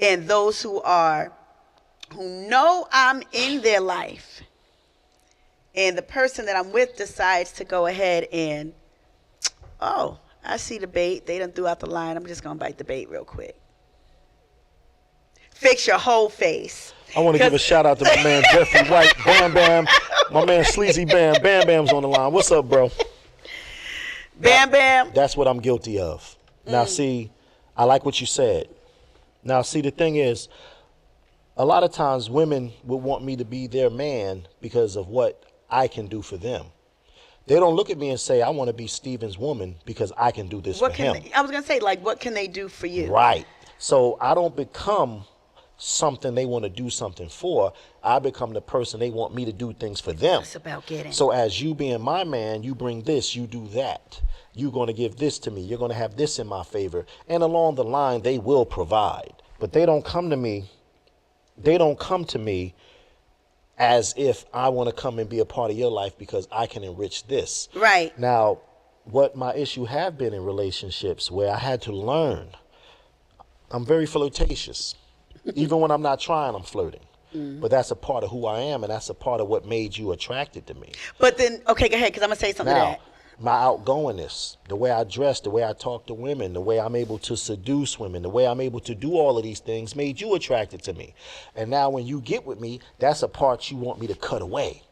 and those who know I'm in their life, and the person that I'm with decides to go ahead and, oh, I see the bait. They done threw out the line. I'm just going to bite the bait real quick. Fix your whole face. I want to give a shout out to my man Jeffrey White, Bam Bam, my man Sleazy Bam. Bam Bam's on the line. What's up, bro? Bam Bam. That's what I'm guilty of. Now, see, I like what you said. Now, see, the thing is, a lot of times women would want me to be their man because of what I can do for them. They don't look at me and say, I want to be Steven's woman because I can do this for him. I was going to say, like, what can they do for you? Right. So I don't become something they want to do something for. I become the person they want me to do things for them. It's about getting. So as you being my man, you bring this, you do that. You're going to give this to me. You're going to have this in my favor. And along the line, they will provide. But they don't come to me. They don't come to me as if I want to come and be a part of your life because I can enrich this. Right. Now, what my issue have been in relationships where I had to learn, I'm very flirtatious. Even when I'm not trying, I'm flirting. But that's a part of who I am, and that's a part of what made you attracted to me. But then, okay, go ahead, because I'm going to say something to Now, that. my outgoingness, the way I dress, the way I talk to women, the way I'm able to seduce women, the way I'm able to do all of these things made you attracted to me. And now when you get with me, that's a part you want me to cut away.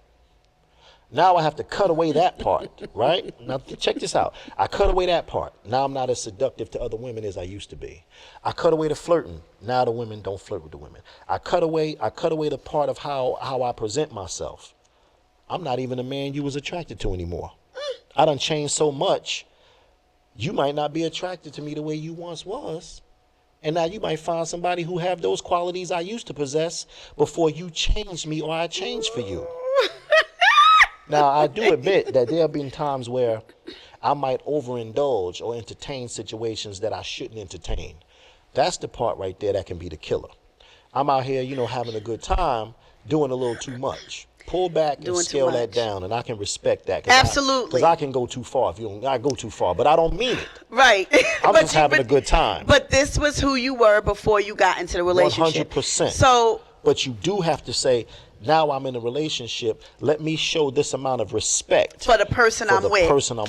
Now I have to cut away that part, right? Now check this out. I cut away that part. Now I'm not as seductive to other women as I used to be. I cut away the flirting. Now the women don't flirt with the women. I cut away the part of how I present myself. I'm not even the man you was attracted to anymore. I done changed so much, you might not be attracted to me the way you once was. And now you might find somebody who have those qualities I used to possess before you changed me or I changed for you. Now, I do admit that there have been times where I might overindulge or entertain situations that I shouldn't entertain. That's the part right there that can be the killer. I'm out here, having a good time, doing a little too much. Pull back and scale that down, and I can respect that. Absolutely. Because I can go too far. I go too far, but I don't mean it. Right. I'm just having a good time. But this was who you were before you got into the relationship. 100%. So. But you do have to say, now I'm in a relationship, let me show this amount of respect for the person I'm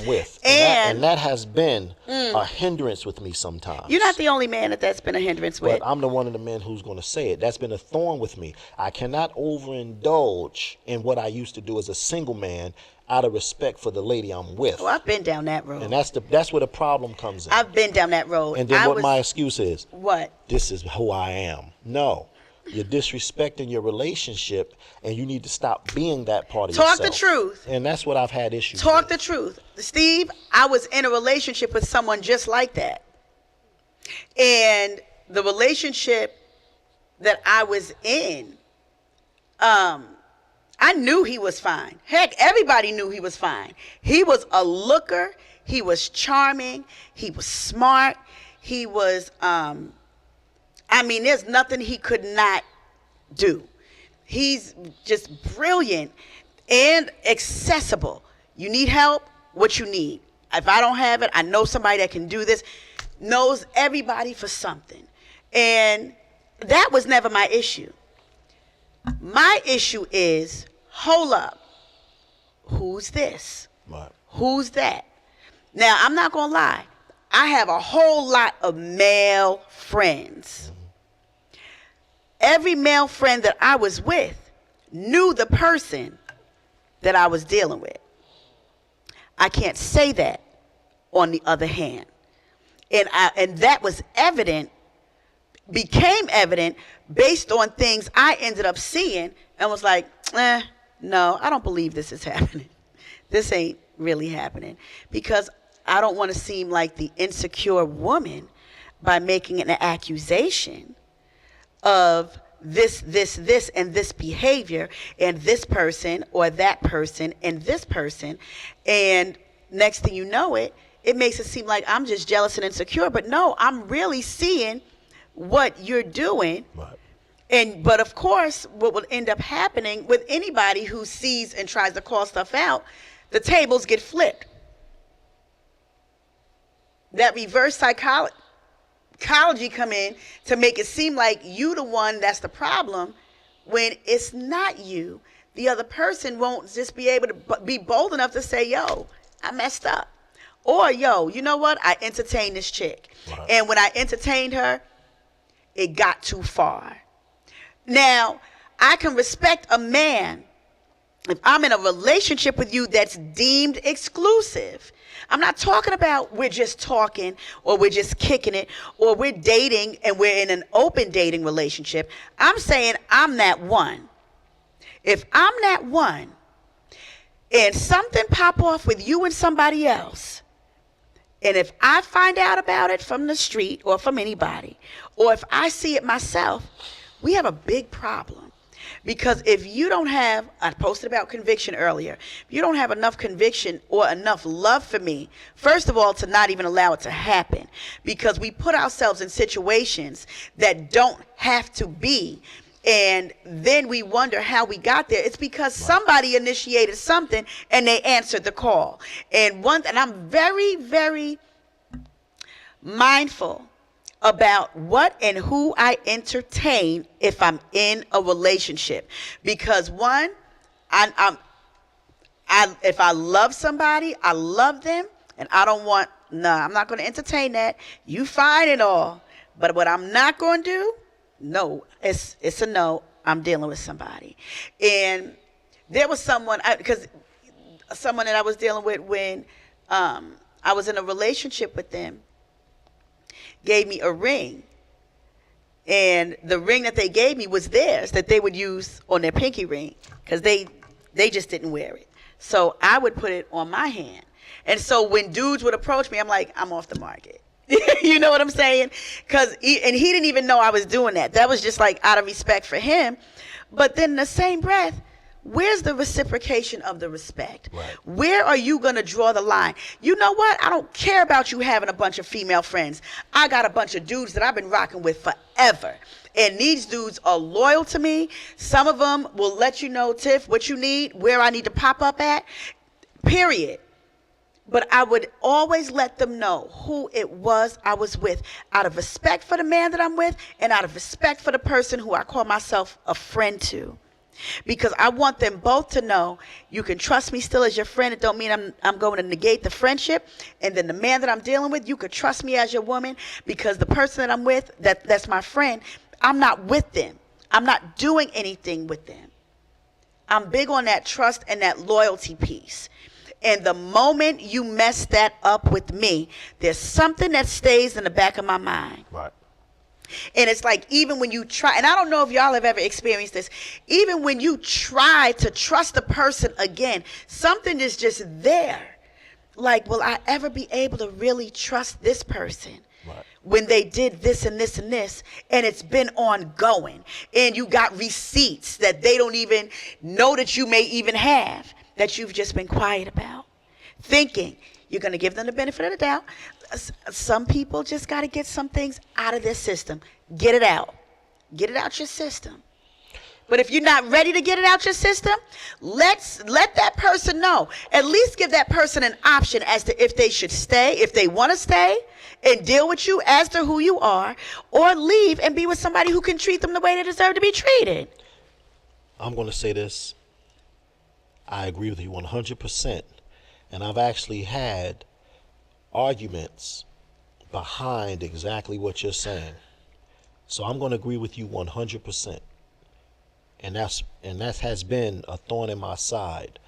with. And that has been a hindrance with me sometimes. You're not the only man that's been a hindrance with. But I'm the one of the men who's going to say it. That's been a thorn with me. I cannot overindulge in what I used to do as a single man out of respect for the lady I'm with. Well, I've been down that road. And that's where the problem comes in. I've been down that road. And then my excuse is? What? This is who I am. No. You're disrespecting your relationship, and you need to stop being that part of yourself. Talk the truth. And that's what I've had issues with. Talk the truth. Steve, I was in a relationship with someone just like that. And the relationship that I was in, I knew he was fine. Heck, everybody knew he was fine. He was a looker. He was charming. He was smart. He was... there's nothing he could not do. He's just brilliant and accessible. You need help? What you need. If I don't have it, I know somebody that can do this. Knows everybody for something. And that was never my issue. My issue is, hold up. Who's this? Right. Who's that? Now, I'm not going to lie. I have a whole lot of male friends. Every male friend that I was with knew the person that I was dealing with. I can't say that on the other hand. And that was became evident based on things I ended up seeing and was like, no, I don't believe this is happening. This ain't really happening. Because I don't want to seem like the insecure woman by making an accusation of this, and this behavior, and this person or that person and this person. And next thing you know it makes it seem like I'm just jealous and insecure. But no, I'm really seeing what you're doing. Right. But of course, what will end up happening with anybody who sees and tries to call stuff out, the tables get flipped. That reverse psychology come in to make it seem like you the one that's the problem, when it's not you. The other person won't just be able to be bold enough to say, yo, I messed up. Or, yo, you know what? I entertained this chick. Right. And when I entertained her, it got too far. Now, I can respect a man if I'm in a relationship with you that's deemed exclusive. I'm not talking about we're just talking or we're just kicking it or we're dating and we're in an open dating relationship. I'm saying I'm that one. If I'm that one and something pop off with you and somebody else, and if I find out about it from the street or from anybody, or if I see it myself, we have a big problem. Because if you don't have, I posted about conviction earlier, if you don't have enough conviction or enough love for me, first of all, to not even allow it to happen, because we put ourselves in situations that don't have to be, and then we wonder how we got there. It's because somebody initiated something and they answered the call. And I'm very, very mindful about what and who I entertain if I'm in a relationship. Because one, if I love somebody, I love them, and I don't want, I'm not going to entertain that. You fine and all, but what I'm not going to do, no, it's a no. I'm dealing with somebody. And there was someone that I was dealing with when I was in a relationship with them, gave me a ring, and the ring that they gave me was theirs, that they would use on their pinky ring, because they just didn't wear it. So I would put it on my hand. And so when dudes would approach me, I'm like, I'm off the market. You know what I'm saying? And he didn't even know I was doing that. That was just like out of respect for him. But then in the same breath, where's the reciprocation of the respect? Right. Where are you going to draw the line? You know what? I don't care about you having a bunch of female friends. I got a bunch of dudes that I've been rocking with forever. And these dudes are loyal to me. Some of them will let you know, Tiff, what you need, where I need to pop up at, period. But I would always let them know who it was I was with, out of respect for the man that I'm with and out of respect for the person who I call myself a friend to. Because I want them both to know you can trust me still as your friend. It don't mean I'm going to negate the friendship. And then the man that I'm dealing with, you could trust me as your woman, because the person that I'm with, that's my friend, I'm not with them. I'm not doing anything with them. I'm big on that trust and that loyalty piece. And the moment you mess that up with me, there's something that stays in the back of my mind. Right. And it's like, even when you try, and I don't know if y'all have ever experienced this, even when you try to trust a person again, something is just there. Like, will I ever be able to really trust this person? Right. When they did this and this and this, and it's been ongoing, and you got receipts that they don't even know that you may even have, that you've just been quiet about, thinking you're going to give them the benefit of the doubt. Some people just got to get some things out of their system. Get it out. Get it out your system. But if you're not ready to get it out your system, let that person know. At least give that person an option as to if they should stay, if they want to stay and deal with you as to who you are, or leave and be with somebody who can treat them the way they deserve to be treated. I'm going to say this. I agree with you 100%. And I've actually had arguments behind exactly what you're saying. So I'm going to agree with you 100%. And that has been a thorn in my side,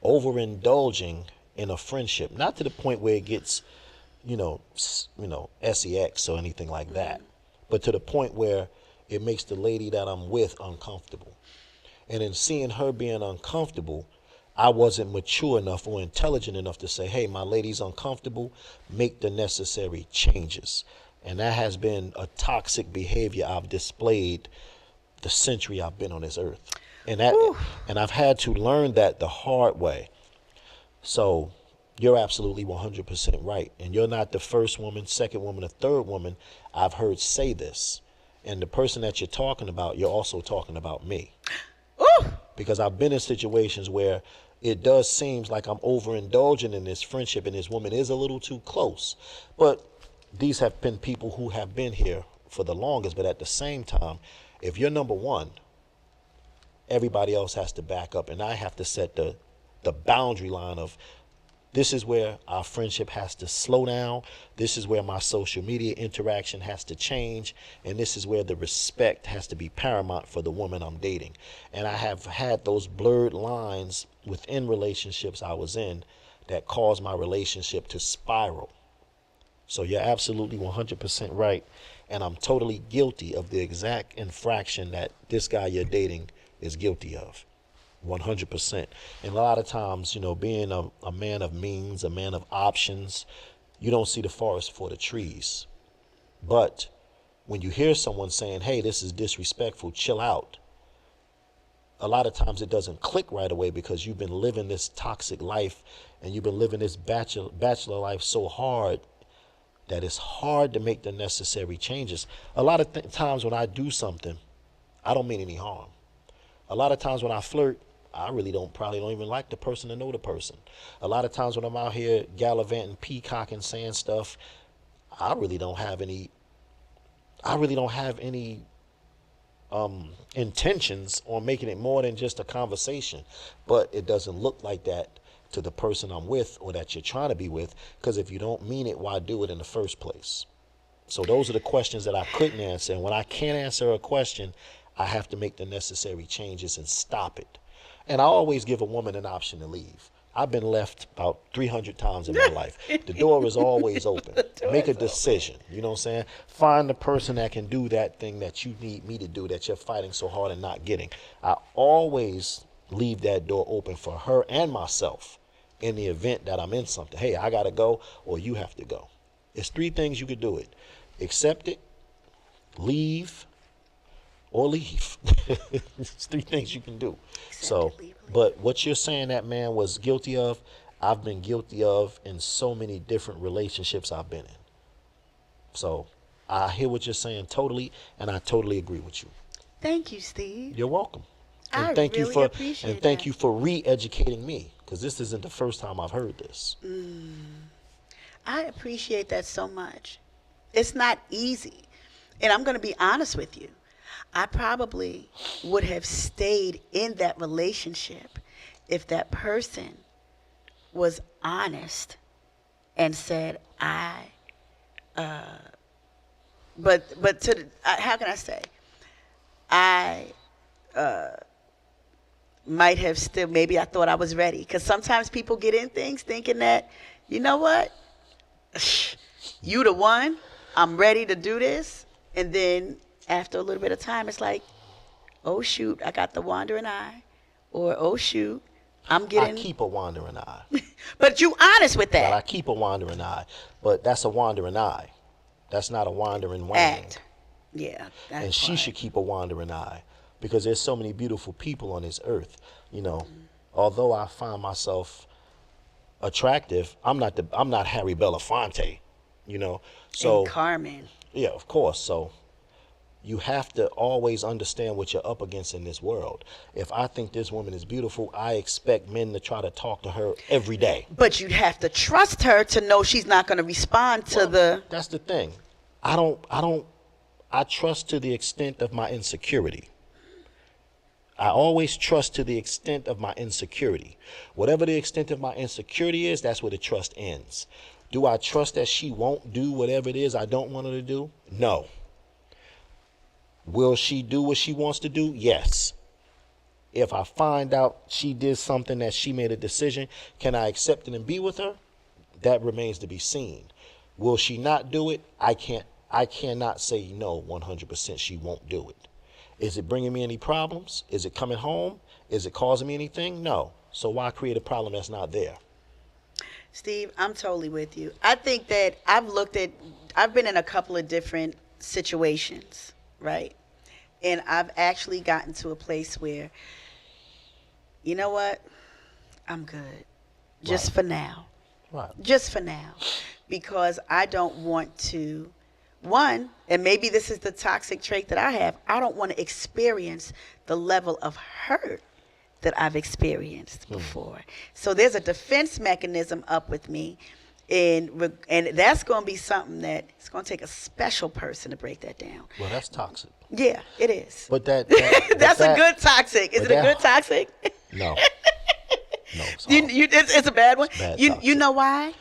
overindulging in a friendship, not to the point where it gets, sex or anything like that, but to the point where it makes the lady that I'm with uncomfortable. And in seeing her being uncomfortable, I wasn't mature enough or intelligent enough to say, hey, my lady's uncomfortable, make the necessary changes. And that has been a toxic behavior I've displayed the century I've been on this earth. And that Whew. and I've had to learn that the hard way. So you're absolutely 100% right. And you're not the first woman, second woman, or third woman I've heard say this. And the person that you're talking about, you're also talking about me. Ooh. Because I've been in situations where it does seem like I'm overindulging in this friendship and this woman is a little too close. But these have been people who have been here for the longest. But at the same time, if you're number one, everybody else has to back up. And I have to set the boundary line of, this is where our friendship has to slow down. This is where my social media interaction has to change. And this is where the respect has to be paramount for the woman I'm dating. And I have had those blurred lines within relationships I was in that caused my relationship to spiral. So you're absolutely 100% right. And I'm totally guilty of the exact infraction that this guy you're dating is guilty of. 100%. And a lot of times, being a man of means, a man of options, you don't see the forest for the trees. But when you hear someone saying, hey, this is disrespectful, chill out, a lot of times it doesn't click right away because you've been living this toxic life and you've been living this bachelor life so hard that it's hard to make the necessary changes. A lot of times when I do something, I don't mean any harm. A lot of times when I flirt, I really probably don't even like the person to know the person. A lot of times when I'm out here gallivanting, peacocking, saying stuff, I really don't have any intentions on making it more than just a conversation. But it doesn't look like that to the person I'm with or that you're trying to be with, because if you don't mean it, why do it in the first place? So those are the questions that I couldn't answer. And when I can't answer a question, I have to make the necessary changes and stop it. And I always give a woman an option to leave. I've been left about 300 times in my life. The door is always open. Make a decision. You know what I'm saying? Find the person that can do that thing that you need me to do, that you're fighting so hard and not getting. I always leave that door open for her and myself in the event that I'm in something. Hey, I got to go, or you have to go. It's 3 things you could do it. Accept it, leave, or leave. It's 3 things you can do. So, but what you're saying that man was guilty of, I've been guilty of in so many different relationships I've been in. So I hear what you're saying totally, and I totally agree with you. Thank you, Steve. You're welcome. And I thank really you for appreciate and thank that. you for re-educating me, because this isn't the first time I've heard this. I appreciate that so much. It's not easy. And I'm going to be honest with you. I probably would have stayed in that relationship if that person was honest and said, but to the, how can I say? I might have still, maybe I thought I was ready. Because sometimes people get in things thinking that, you know what? You the one. I'm ready to do this. And then after a little bit of time, it's like, oh, shoot, I got the wandering eye. Or, oh, shoot, I'm getting... I keep a wandering eye. But you honest with that. Well, I keep a wandering eye. But that's a wandering eye. That's not a wandering wang. Act. Yeah. And she should keep a wandering eye, because there's so many beautiful people on this earth. Although I find myself attractive, I'm not Harry Belafonte, So and Carmen. Yeah, of course. So you have to always understand what you're up against in this world. If I think this woman is beautiful, I expect men to try to talk to her every day. But you'd have to trust her to know she's not going to respond to That's the thing. I trust to the extent of my insecurity. I always trust to the extent of my insecurity. Whatever the extent of my insecurity is, that's where the trust ends. Do I trust that she won't do whatever it is I don't want her to do? No. Will she do what she wants to do? Yes. If I find out she did something that she made a decision, can I accept it and be with her? That remains to be seen. Will she not do it? I cannot say no 100% she won't do it. Is it bringing me any problems? Is it coming home? Is it causing me anything? No. So why create a problem that's not there? Steve, I'm totally with you. I think that I've been in a couple of different situations, right? And I've actually gotten to a place where, you know what? I'm good. Just Right. for now. Right. Just for now. Because I don't want to, one, and maybe this is the toxic trait that I have, I don't want to experience the level of hurt that I've experienced before. So there's a defense mechanism up with me. And that's going to be something that it's going to take a special person to break that down. Well, that's toxic. Yeah, it is. But that That's but a good toxic. Is it a good toxic? No. No. It's a bad one. Bad You toxic. know why?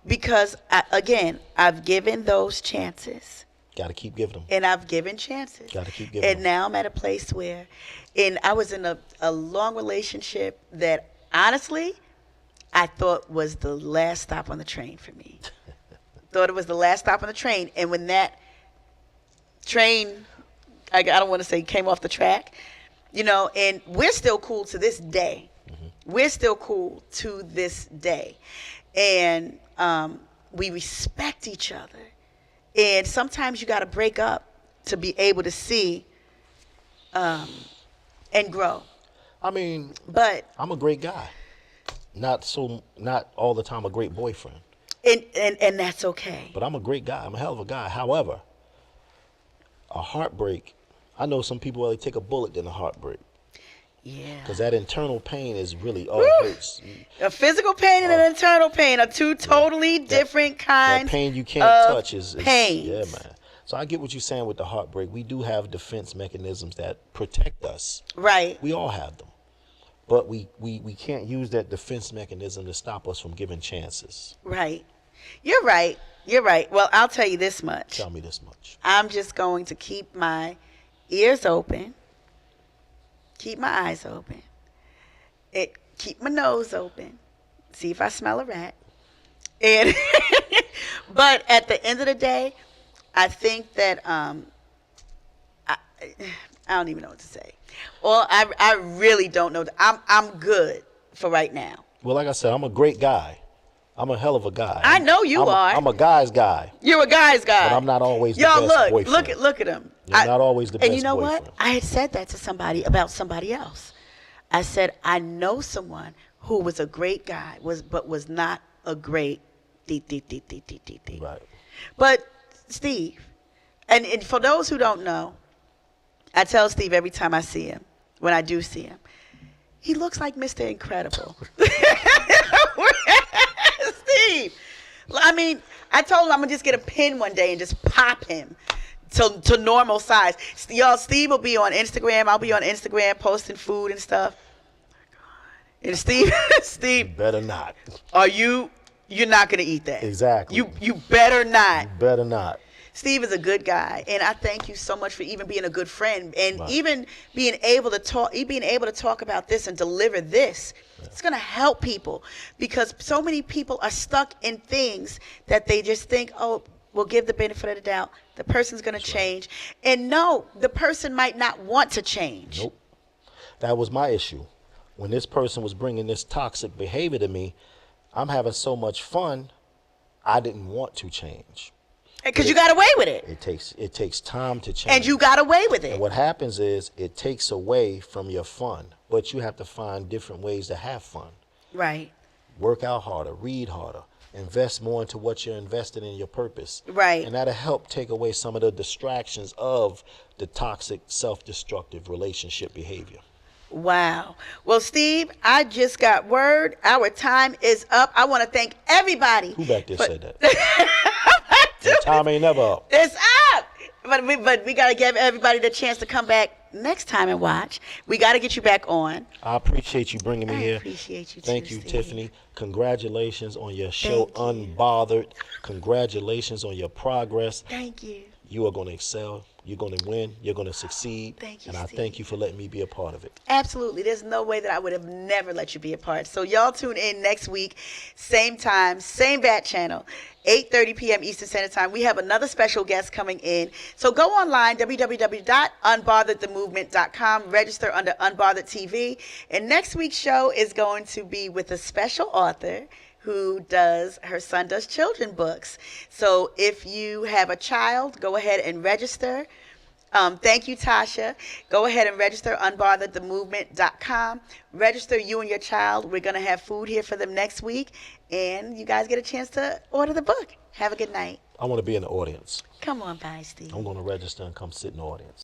Because again, I've given those chances, Got to keep giving them. and I've given chances. Got to keep giving And them. now I'm at a place where, and I was in a long relationship that honestly, I thought was the last stop on the train for me. Thought it was the last stop on the train, and when that train, I don't want to say came off the track, and we're still cool to this day. We're still cool to this day. And we respect each other. And sometimes you got to break up to be able to see and grow. I mean, But, I'm a great guy. Not all the time a great boyfriend, and that's okay. but I'm a great guy. I'm a hell of a guy. However, a heartbreak, I know some people rather take a bullet than a heartbreak. Yeah. Because that internal pain is really, it hurts. A physical pain and an internal pain are two totally different kinds. That pain you can't of touch is pains. Yeah, man. So I get what you're saying with the heartbreak. We do have defense mechanisms that protect us. Right. We all have them. But we can't use that defense mechanism to stop us from giving chances. Right. You're right. You're right. Well, I'll tell you this much. Tell me this much. I'm just going to keep my ears open, keep my eyes open, keep my nose open, see if I smell a rat. And but at the end of the day, I think that I don't even know what to say. Well, I really don't know. I'm good for right now. Well, like I said, I'm a great guy. I'm a hell of a guy. I know you are. I'm a guy's guy. You're a guy's guy. But I'm not always the Y'all best boyfriend. look at him. I'm not always the best And you know boyfriend. what? I had said that to somebody about somebody else. I said I know someone who was a great guy, but was not a great Right. But Steve, and for those who don't know, I tell Steve every time I see him, when I do see him, he looks like Mr. Incredible. Steve, I mean, I told him I'm gonna just get a pin one day and just pop him to normal size. Y'all, Steve will be on Instagram. I'll be on Instagram posting food and stuff. And Steve, You better not. you're not gonna eat that. Exactly. You better not. You better not. Steve is a good guy, and I thank you so much for even being a good friend and Right. even being able to talk about this and deliver this. Yeah. It's going to help people because so many people are stuck in things that they just think, oh, we'll give the benefit of the doubt. The person's going to change. Right. And no, the person might not want to change. Nope. That was my issue. When this person was bringing this toxic behavior to me, I'm having so much fun, I didn't want to change. Because you got away with it. It takes time to change. And you got away with it. And what happens is it takes away from your fun. But you have to find different ways to have fun. Right. Work out harder, read harder, invest more into what you're investing in your purpose. Right. And that'll help take away some of the distractions of the toxic, self-destructive relationship behavior. Wow. Well, Steve, I just got word. Our time is up. I want to thank everybody. Who back there said that? Your time ain't never up. It's up. But we got to give everybody the chance to come back next time and watch. We got to get you back on. I appreciate you bringing me here. I appreciate you Thank too, you, Steve. Tiffany. Congratulations on your show, Unbothered. Congratulations on your progress. Thank you. You are going to excel. You're going to win. You're going to succeed. Thank you, and I Steve. thank you for letting me be a part of it. Absolutely. There's no way that I would have never let you be a part. So y'all tune in next week, same time, same bat channel, 8:30 p.m. Eastern Standard Time. We have another special guest coming in. So go online, www.unbotheredthemovement.com, register under Unbothered TV. And next week's show is going to be with a special author her son does children books. So if you have a child, go ahead and register. Thank you, Tasha. Go ahead and register, unbotheredthemovement.com. Register you and your child. We're going to have food here for them next week, and you guys get a chance to order the book. Have a good night. I want to be in the audience. Come on by, Steve. I'm going to register and come sit in the audience.